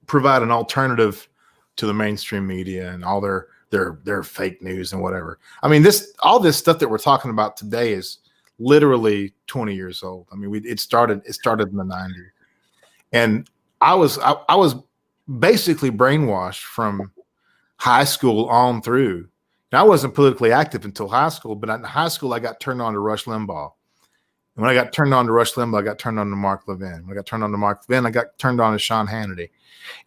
provide an alternative to the mainstream media and all their fake news and whatever. I mean, all this stuff that we're talking about today is literally 20 years old. I mean, it started in the 90s, and I was basically brainwashed from high school on through. And I wasn't politically active until high school, but in high school I got turned on to Rush Limbaugh. And when I got turned on to Rush Limbaugh, I got turned on to Mark Levin. When I got turned on to Mark Levin, I got turned on to Sean Hannity.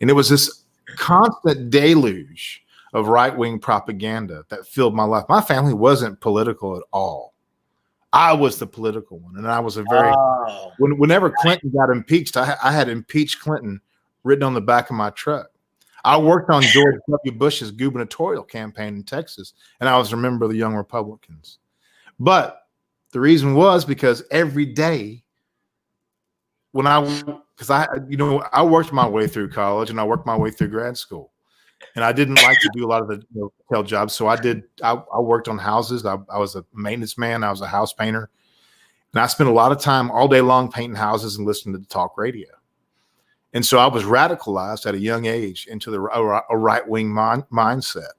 And it was this constant deluge of right-wing propaganda that filled my life. My family wasn't political at all. I was the political one. And I was whenever Clinton got impeached, I had impeached Clinton written on the back of my truck. I worked on George W. Bush's gubernatorial campaign in Texas, and I was a member of the Young Republicans. But the reason was because every day I worked my way through college and I worked my way through grad school, and I didn't like to do a lot of the retail jobs. So I worked on houses. I was a maintenance man. I was a house painter, and I spent a lot of time all day long painting houses and listening to talk radio. And so I was radicalized at a young age into a right-wing mindset.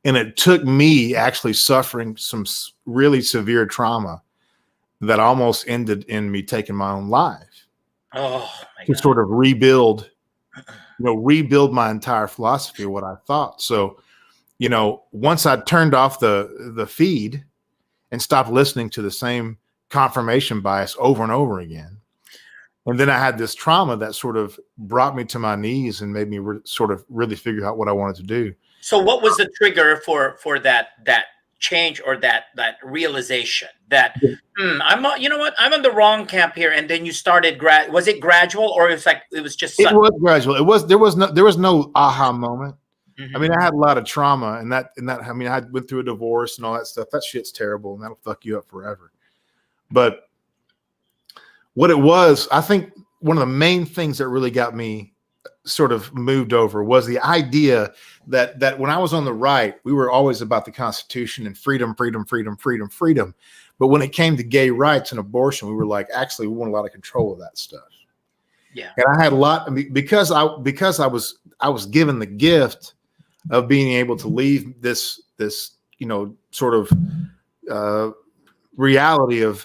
And it took me actually suffering some really severe trauma that almost ended in me taking my own life. Oh, my to God. Sort of rebuild my entire philosophy of what I thought. So, once I turned off the feed and stopped listening to the same confirmation bias over and over again, and then I had this trauma that sort of brought me to my knees and made me sort of really figure out what I wanted to do. So what was the trigger for that change or that realization that I'm on the wrong camp here? And then you started was it gradual, or it was just sudden? It was gradual. There was no aha moment. Mm-hmm. I mean, I had a lot of trauma and that I mean, I went through a divorce and all that stuff. That shit's terrible and that'll fuck you up forever. But what it was, I think one of the main things that really got me sort of moved over was the idea that when I was on the right, we were always about the Constitution and freedom. But when it came to gay rights and abortion, we were like, actually, we want a lot of control of that stuff. Yeah. And I had a lot, because I was given the gift of being able to leave this sort of reality of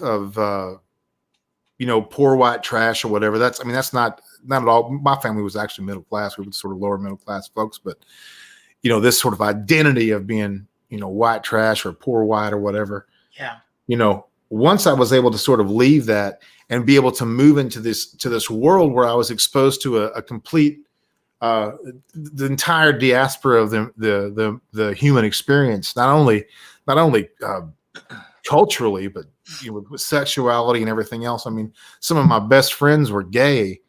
poor white trash or whatever. That's not at all. My family was actually middle class. We were sort of lower middle class folks, but this sort of identity of being, white trash or poor white or whatever. Yeah. Once I was able to sort of leave that and be able to move into this world where I was exposed to a complete, the entire diaspora of the human experience, not only culturally, but with sexuality and everything else. I mean, some of my best friends were gay,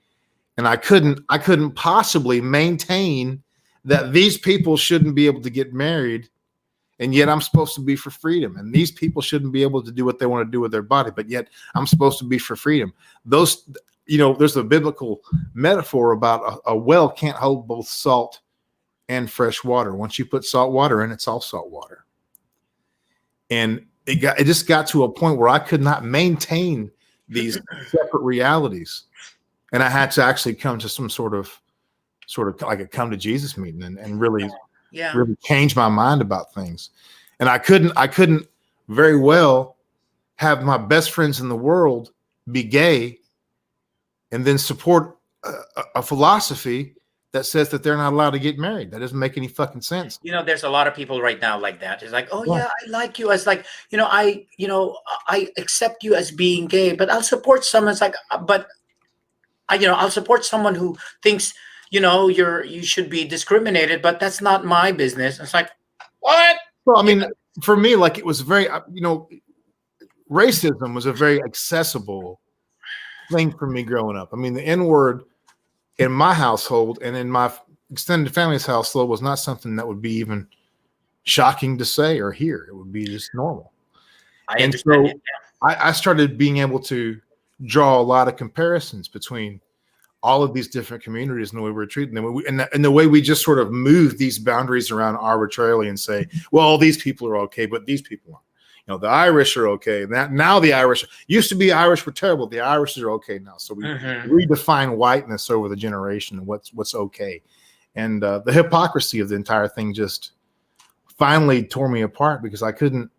and I couldn't possibly maintain that these people shouldn't be able to get married, and yet I'm supposed to be for freedom. And these people shouldn't be able to do what they want to do with their body, but yet I'm supposed to be for freedom. There's a biblical metaphor about a well can't hold both salt and fresh water. Once you put salt water in, it's all salt water. And it just got to a point where I could not maintain these separate realities. And I had to actually come to some sort of like a come to Jesus meeting and really change my mind about things. And I couldn't very well have my best friends in the world be gay and then support a philosophy that says that they're not allowed to get married. That doesn't make any fucking sense. There's a lot of people right now like that. It's like, oh yeah, I like you as like, I accept you as being gay, but I'll support someone. It's like, but I'll support someone who thinks, you should be discriminated, but that's not my business. It's like, what? Well, I mean, for me, like, it was very, racism was a very accessible thing for me growing up. I mean, the N-word in my household and in my extended family's household was not something that would be even shocking to say or hear. It would be just normal. I understand. So I started being able to draw a lot of comparisons between all of these different communities and the way we're treating them, and the way we just sort of move these boundaries around arbitrarily and say, well, these people are okay, but these people aren't. The Irish are okay. Now the Irish used to be Irish were terrible. The Irish are okay now. So we redefine whiteness over the generation and what's okay. And the hypocrisy of the entire thing just finally tore me apart because I couldn't.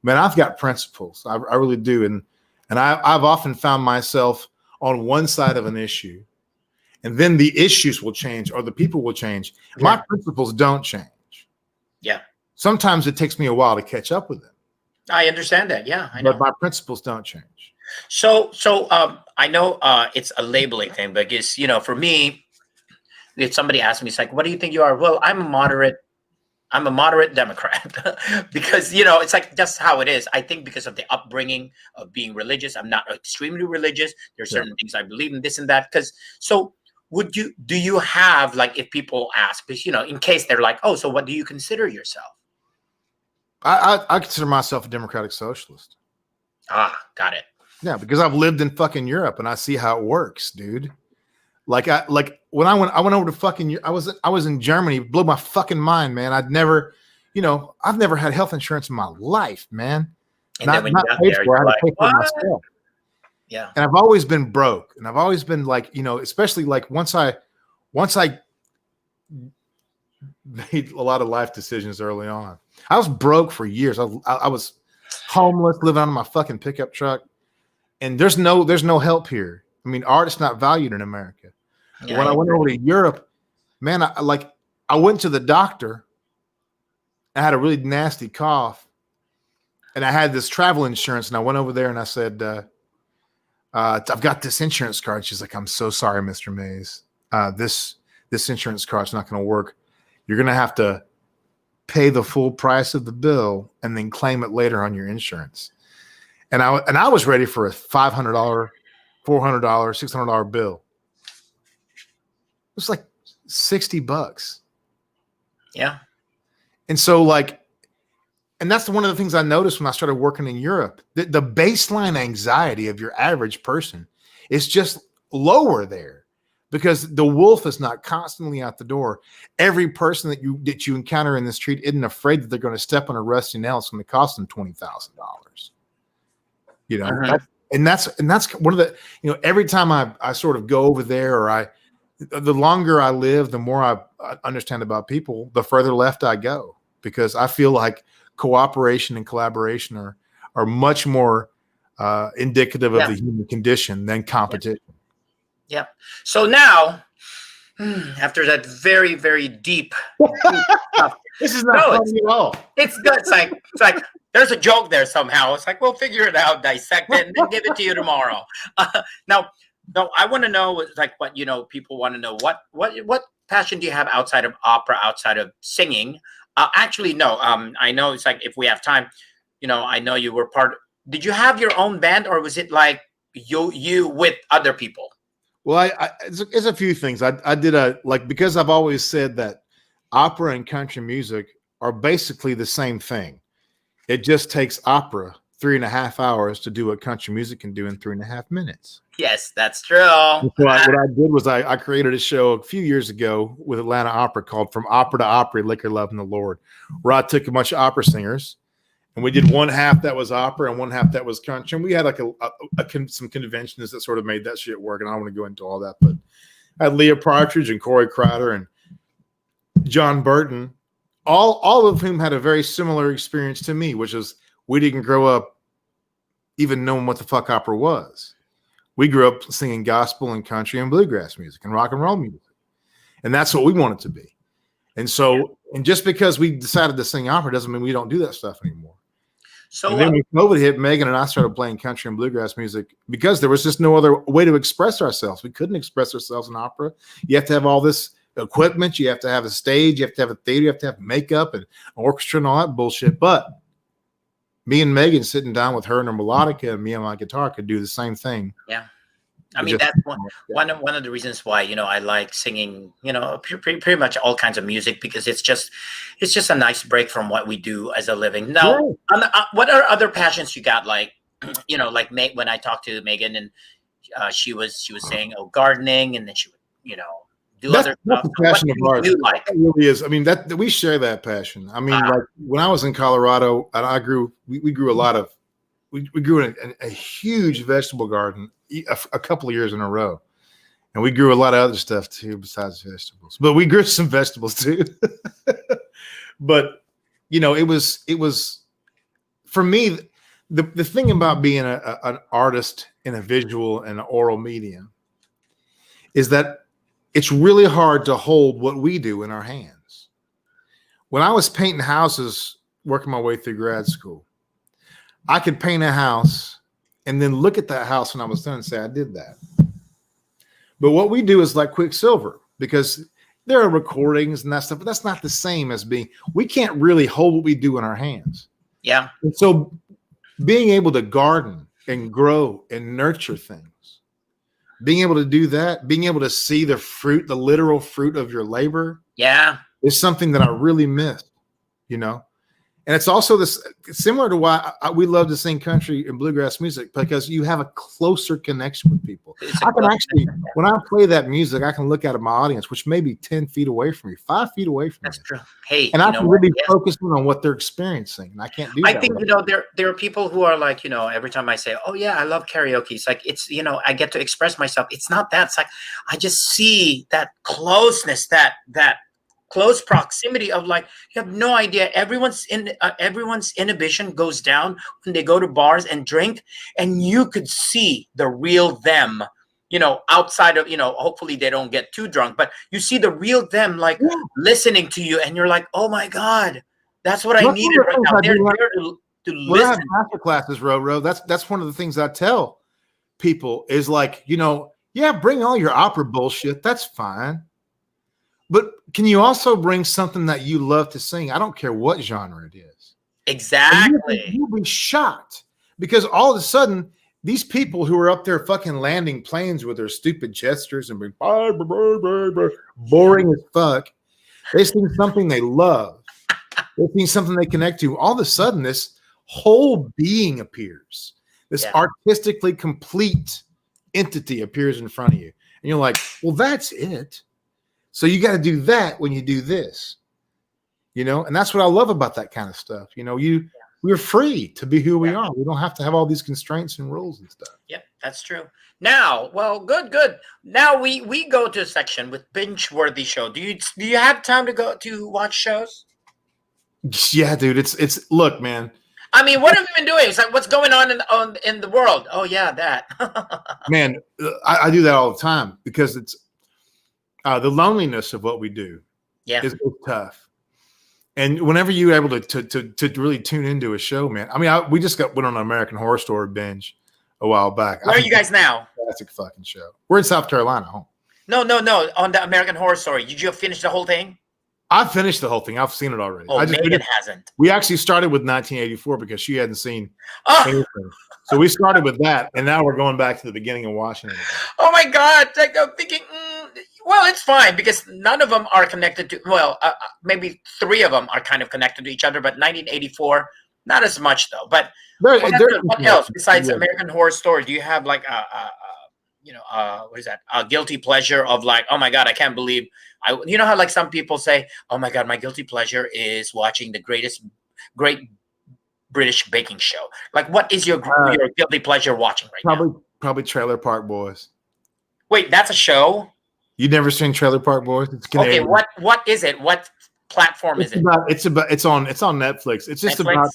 Man, I've got principles. I really do. And I've often found myself on one side of an issue, and then the issues will change or the people will change. Yeah. My principles don't change. Yeah. Sometimes it takes me a while to catch up with them. I understand that. Yeah, I know. But my principles don't change. So I know it's a labeling thing, but it's, for me, if somebody asks me, it's like, what do you think you are? Well, I'm a moderate Democrat because, it's like just how it is. I think because of the upbringing of being religious, I'm not extremely religious. There's certain things I believe in, this and that. Do you have, like, if people ask, because, in case they're like, oh, so what do you consider yourself? I consider myself a democratic socialist. Ah, got it. Yeah, because I've lived in fucking Europe and I see how it works, dude. When I went over to fucking, I was in Germany, it blew my fucking mind, man. I've never had health insurance in my life, man. And not paid for. I had to pay for myself. Yeah. And I've always been broke, and I've always been like, especially like once I made a lot of life decisions early on. I was broke for years. I was homeless, living out of my fucking pickup truck, and there's no help here. I mean, art is not valued in America. Yeah, when I went over to Europe, man, I went to the doctor. I had a really nasty cough, and I had this travel insurance, and I went over there and I said, I've got this insurance card. She's like, I'm so sorry, Mr. Mays. This insurance card's not going to work. You're going to have to pay the full price of the bill and then claim it later on your insurance. And I was ready for a $500, $400, $600 bill. It was like $60. Yeah. And so and that's one of the things I noticed when I started working in Europe. The baseline anxiety of your average person is just lower there because the wolf is not constantly out the door. Every person that you encounter in the street isn't afraid that they're going to step on a rusty nail. It's going to cost them $20,000. And that's one of the, every time I sort of go over there or the longer I live, the more I understand about people, the further left I go, because I feel like cooperation and collaboration are much more indicative of the human condition than competition. Yeah. So now, after that very, very deep stuff, this is not funny at all. It's good. It's like there's a joke there somehow. It's like, we'll figure it out, dissect it, and then give it to you tomorrow. Now, I want to know, like, what people want to know. What passion do you have outside of opera, outside of singing? Actually, no. I know it's like, if we have time, I know you were part. Did you have your own band, or was it like you with other people? Well, it's a few things. I did because I've always said that opera and country music are basically the same thing. It just takes opera 3.5 hours to do what country music can do in 3.5 minutes. Yes, that's true. So what I did was I created a show a few years ago with Atlanta Opera called From Opera to Opera, Liquor, Love, and the Lord, where I took a bunch of opera singers And we did one half that was opera and one half that was country. And we had like some conventions that sort of made that shit work. And I don't want to go into all that, but I had Leah Partridge and Corey Crowder and John Burton, all of whom had a very similar experience to me, which is we didn't grow up even knowing what the fuck opera was. We grew up singing gospel and country and bluegrass music and rock and roll music. And that's what we wanted to be. And so, and just because we decided to sing opera doesn't mean we don't do that stuff anymore. So and then when COVID hit, Megan and I started playing country and bluegrass music because there was just no other way to express ourselves. We couldn't express ourselves in opera. You have to have all this equipment. You have to have a stage. You have to have a theater. You have to have makeup and orchestra and all that bullshit. But me and Megan sitting down with her and her melodica and me and my guitar could do the same thing. Yeah. I mean, that's one of the reasons why, you know, I like singing, you know, pretty much all kinds of music, because it's just a nice break from what we do as a living. Now, what are other passions you got? Like, you know, like when I talked to Megan and she was saying, oh, gardening, and then she would, you know, do other stuff. The passion of ours. Like? It really is. I mean, that we share that passion. I mean, like when I was in Colorado, and we grew a lot of, we grew a huge vegetable garden a couple of years in a row. And we grew a lot of other stuff too, besides vegetables, but we grew some vegetables too. But, you know, it was for me, the thing about being an artist in a visual and oral medium is that it's really hard to hold what we do in our hands. When I was painting houses, working my way through grad school, I could paint a house and then look at that house when I was done and say, I did that. But what we do is like Quicksilver, because there are recordings and that stuff, but that's not the same as we can't really hold what we do in our hands. Yeah. And so being able to garden and grow and nurture things, being able to do that, being able to see the fruit, the literal fruit of your labor. Yeah. Is something that I really miss, you know? And it's also this similar to why we love to sing country and bluegrass music, because you have a closer connection with people. I can actually, when I play that music, I can look out at my audience, which may be 10 feet away from me, 5 feet away from me. That's true. Hey, and I can really focus on what they're experiencing. And I can't do that. I think, you know, there are people who are like, you know, every time I say, oh yeah, I love karaoke, it's like, it's, you know, I get to express myself. It's not that. It's like, I just see that closeness, that close proximity of, like, you have no idea. Everyone's inhibition goes down when they go to bars and drink, and you could see the real them, you know, outside of, you know, hopefully they don't get too drunk, but you see the real them, like listening to you, and you're like, oh my God, that's what I needed right now. They're there to listen. Master classes, Ro. That's one of the things I tell people is like, you know, yeah, bring all your opera bullshit. That's fine. But can you also bring something that you love to sing? I don't care what genre it is. Exactly. You'll be shocked, because all of a sudden, these people who are up there fucking landing planes with their stupid gestures and being boring as fuck, they sing something they love. They sing something they connect to. All of a sudden, this whole being appears. This artistically complete entity appears in front of you. And you're like, well, that's it. So you got to do that when you do this, you know, and that's what I love about that kind of stuff. You know, we're free to be who we are. We don't have to have all these constraints and rules and stuff. Yep, that's true. Now, well, good. Now we go to a section with binge-worthy show. Do you have time to go to watch shows? Yeah, dude. It's look, man. I mean, what have you been doing? It's like, what's going on in the world? Oh yeah, that. Man, I do that all the time, because it's. The loneliness of what we do is tough. And whenever you're able to really tune into a show, man. I mean, we just went on an American Horror Story binge a while back. Where are you guys now? Classic fucking show. We're in South Carolina, home. No. On the American Horror Story. Did you finish the whole thing? I finished the whole thing. I've seen it already. Oh, Megan hasn't. We actually started with 1984 because she hadn't seen anything. So we started with that, and now we're going back to the beginning and watching it. Oh my God! Like, I'm thinking, well, it's fine because none of them are connected to. Well, maybe 3 of them are kind of connected to each other, but 1984, not as much though. But what else besides American Horror Story? Do you have like what is that? A guilty pleasure of, like, oh my God, I can't believe you know how, like, some people say, oh my God, my guilty pleasure is watching the great British baking show? Like, what is your guilty pleasure watching right now? Probably Trailer Park Boys. Wait, that's a show? You never seen Trailer Park Boys? It's Okay, Canadian. what is it? What platform is it? It's on Netflix. It's just Netflix? about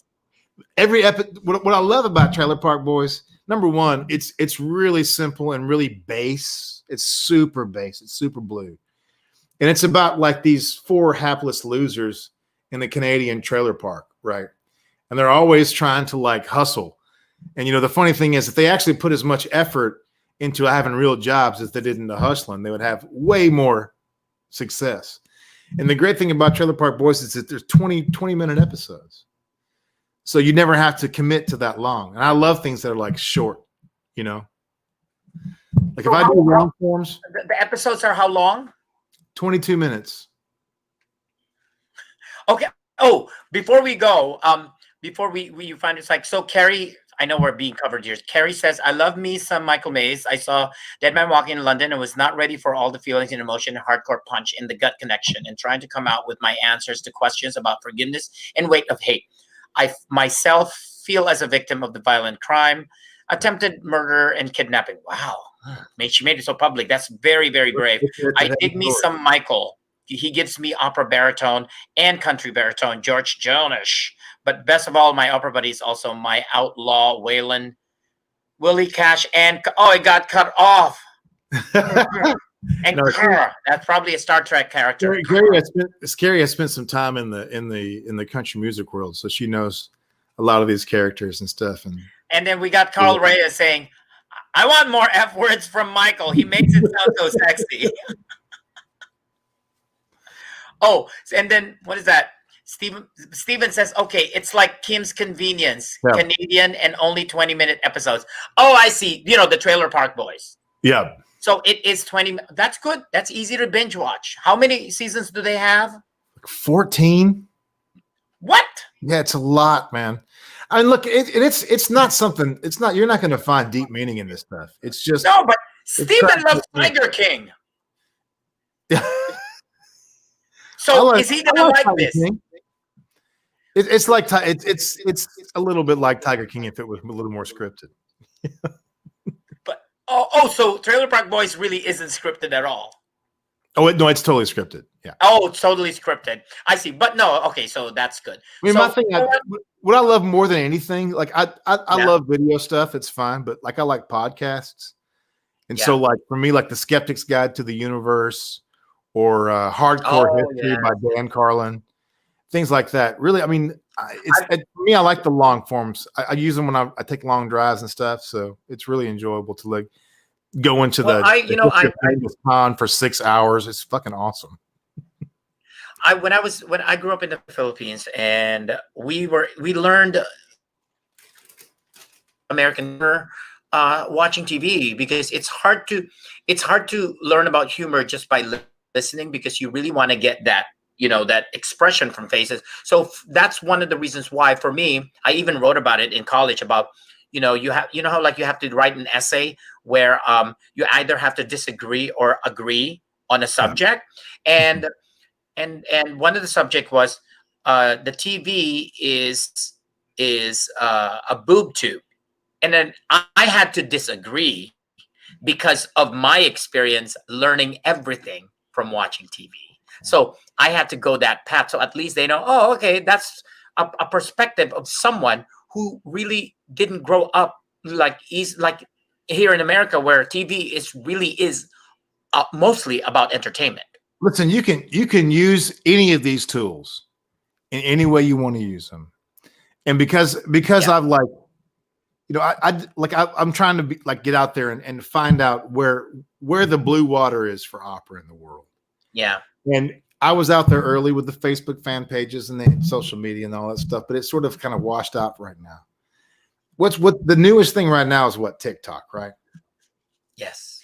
every episode. What I love about Trailer Park Boys, number one, it's really simple and really bass. It's super bass. It's super blue, and it's about like these four hapless losers in the Canadian trailer park, right? And they're always trying to like hustle. And the funny thing is, if they actually put as much effort into having real jobs as they did into hustling, they would have way more success. And the great thing about Trailer Park Boys is that there's 20-minute episodes. So you never have to commit to that long. And I love things that are like short, Like if I do long forms. The episodes are how long? 22 minutes. Okay. Oh, before we go, before we find it's like, so Carrie, I know we're being covered here. Carrie says, I love me some Michael Mays. I saw Dead Man Walking in London and was not ready for all the feelings and emotion and hardcore punch in the gut connection and trying to come out with my answers to questions about forgiveness and weight of hate. I myself feel as a victim of the violent crime, attempted murder and kidnapping. Wow. She made it so public. That's very, very brave. I dig me some Michael. He gives me opera baritone and country baritone, George Jonas. But best of all, my opera buddy is also my outlaw, Waylon, Willie Cash, and it got cut off. And Kara, that's probably a Star Trek character. Carrie has spent some time in the country music world, so she knows a lot of these characters and stuff. And then we got Carl Reyes saying, I want more F words from Michael. He makes it sound so sexy. Oh, and then what is that? Steven says, okay, it's like Kim's Convenience, yeah. Canadian and only 20-minute episodes. Oh, I see. The Trailer Park Boys. Yeah. So it is 20. That's good. That's easy to binge watch. How many seasons do they have? 14. What? Yeah, it's a lot, man. I mean, look, it's not something. It's not. You're not going to find deep meaning in this stuff. It's just no. But Steven loves Tiger King. Yeah. So is he going to like this? King. It's like it's a little bit like Tiger King if it was a little more scripted. But so Trailer Park Boys really isn't scripted at all. Oh no, it's totally scripted. Yeah. Oh, it's totally scripted. I see. But no, okay, so that's good. I mean, what I love more than anything, like I love video stuff. It's fine, but like I like podcasts, and so like for me, like the Skeptic's Guide to the Universe or Hardcore History by Dan Carlin. Things like that. Really, I mean, for me, I like the long forms. I use them when I take long drives and stuff. So it's really enjoyable to like go into the pond for 6 hours. It's fucking awesome. When I grew up in the Philippines and we learned American humor watching TV because it's hard to learn about humor just by listening because you really want to get that. That expression from faces. So that's one of the reasons why, for me, I even wrote about it in college about, you have, how like you have to write an essay where you either have to disagree or agree on a subject. And one of the subject was the TV is a boob tube. And then I had to disagree because of my experience learning everything from watching TV. So I had to go that path. So at least they know, oh, okay, that's a perspective of someone who really didn't grow up like here in America, where TV is mostly about entertainment. Listen, you can use any of these tools in any way you want to use them, and because I've like, I'm trying to get out there and find out where the blue water is for opera in the world. Yeah. And I was out there early with the Facebook fan pages and the social media and all that stuff, but it's sort of kind of washed out right now. What the newest thing right now is TikTok, right? Yes.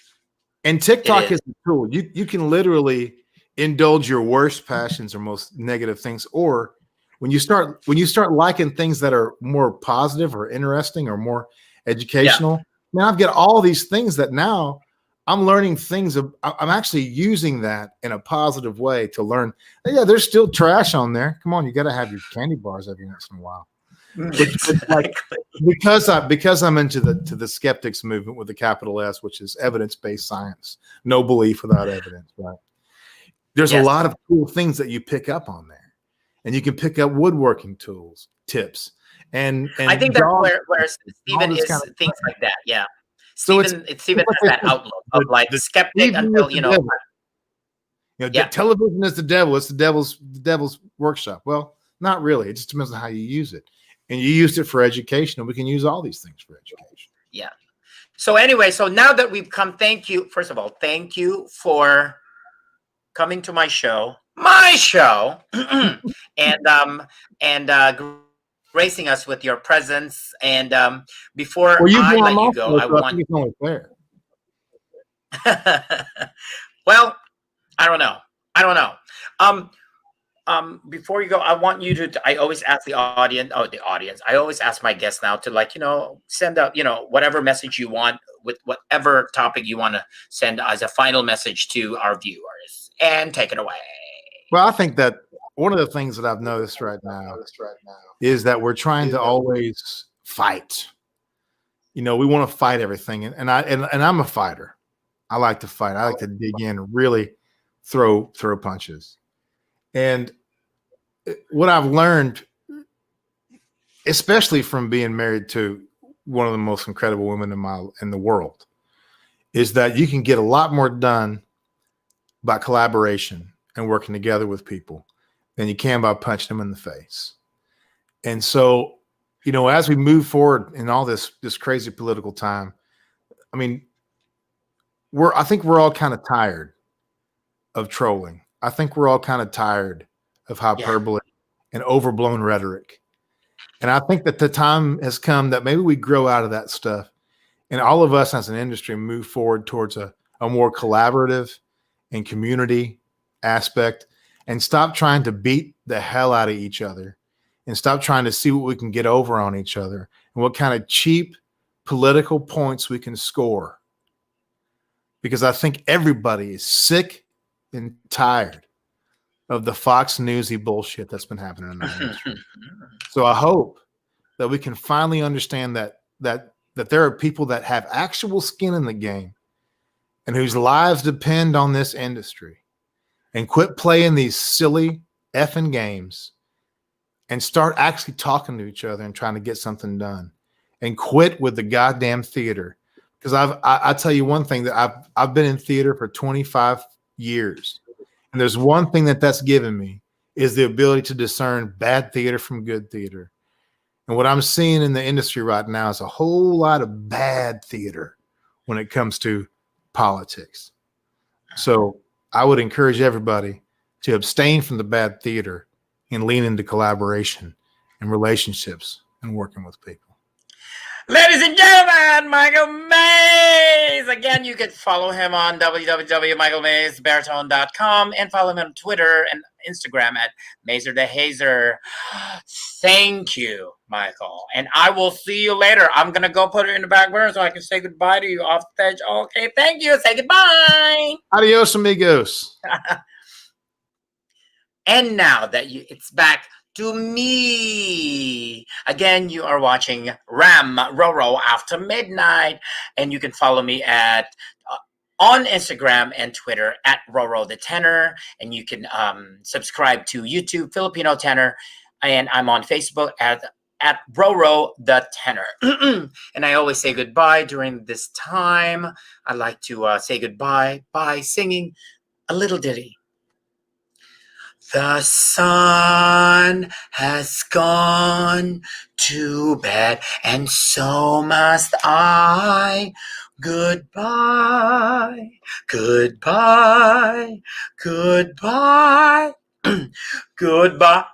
And TikTok is a tool. You can literally indulge your worst passions or most negative things. Or when you start liking things that are more positive or interesting or more educational, man, I've got all these things that now I'm learning things. I'm actually using that in a positive way to learn. Yeah, there's still trash on there. Come on, you got to have your candy bars every once in a while. It's like because I'm into the skeptics movement with the capital S, which is evidence-based science, no belief without evidence, right? There's a Yes. lot of cool things that you pick up on there, and you can pick up woodworking tools, tips, and I think that's dogs, where Stephen this is, kind of things like that. Yeah. So Stephen has that outlook of like the skeptic TV is until, the devil. Yeah. Television is the devil. It's the devil's workshop. Well, not really. It just depends on how you use it. And you used it for education, and we can use all these things for education. Yeah. So anyway, so now that we've come, thank you. First of all, thank you for coming to my show, and gracing us with your presence. And before I let you go, I think it's only fair. Well, I don't know. Before you go, I want you to, I always ask the audience, I always ask my guests now to, like, send out, whatever message you want with whatever topic you want to send as a final message to our viewers, and take it away. Well, I think that one of the things that I've noticed right now is that we're trying to always fight. We want to fight everything. And I'm a fighter. I like to fight. I like to dig in and really throw punches. And what I've learned, especially from being married to one of the most incredible women in the world, is that you can get a lot more done by collaboration and working together with people than you can by punching them in the face. And so, as we move forward in all this crazy political time, I mean, I think we're all kind of tired of trolling. I think we're all kind of tired of hyperbole and overblown rhetoric. And I think that the time has come that maybe we grow out of that stuff, and all of us as an industry move forward towards a more collaborative and community aspect, and stop trying to beat the hell out of each other, and stop trying to see what we can get over on each other and what kind of cheap political points we can score. Because I think everybody is sick and tired of the Fox Newsy bullshit that's been happening in the industry. So I hope that we can finally understand that there are people that have actual skin in the game and whose lives depend on this industry, and quit playing these silly effing games and start actually talking to each other and trying to get something done, and quit with the goddamn theater. Because I tell you one thing, that I've been in theater for 25 years. And there's one thing that's given me, is the ability to discern bad theater from good theater. And what I'm seeing in the industry right now is a whole lot of bad theater when it comes to politics. So I would encourage everybody to abstain from the bad theater and lean into collaboration and relationships and working with people. Ladies and gentlemen, Michael Mays. Again, you can follow him on www.michaelmaysbaritone.com and follow him on Twitter and Instagram at Mazer the Hazer. Thank you, Michael. And I will see you later. I'm going to go put it in the back burner so I can say goodbye to you off stage. Okay, thank you. Say goodbye. Adios, amigos. And now that it's back to me. Again, you are watching Ram Roro After Midnight, and you can follow me at on Instagram and Twitter at Roro the Tenor, and you can subscribe to YouTube Filipino Tenor, and I'm on Facebook at Roro the Tenor. And I always say goodbye during this time. I like to say goodbye by singing a little ditty. The sun has gone to bed, and so must I. Goodbye, goodbye, goodbye, goodbye.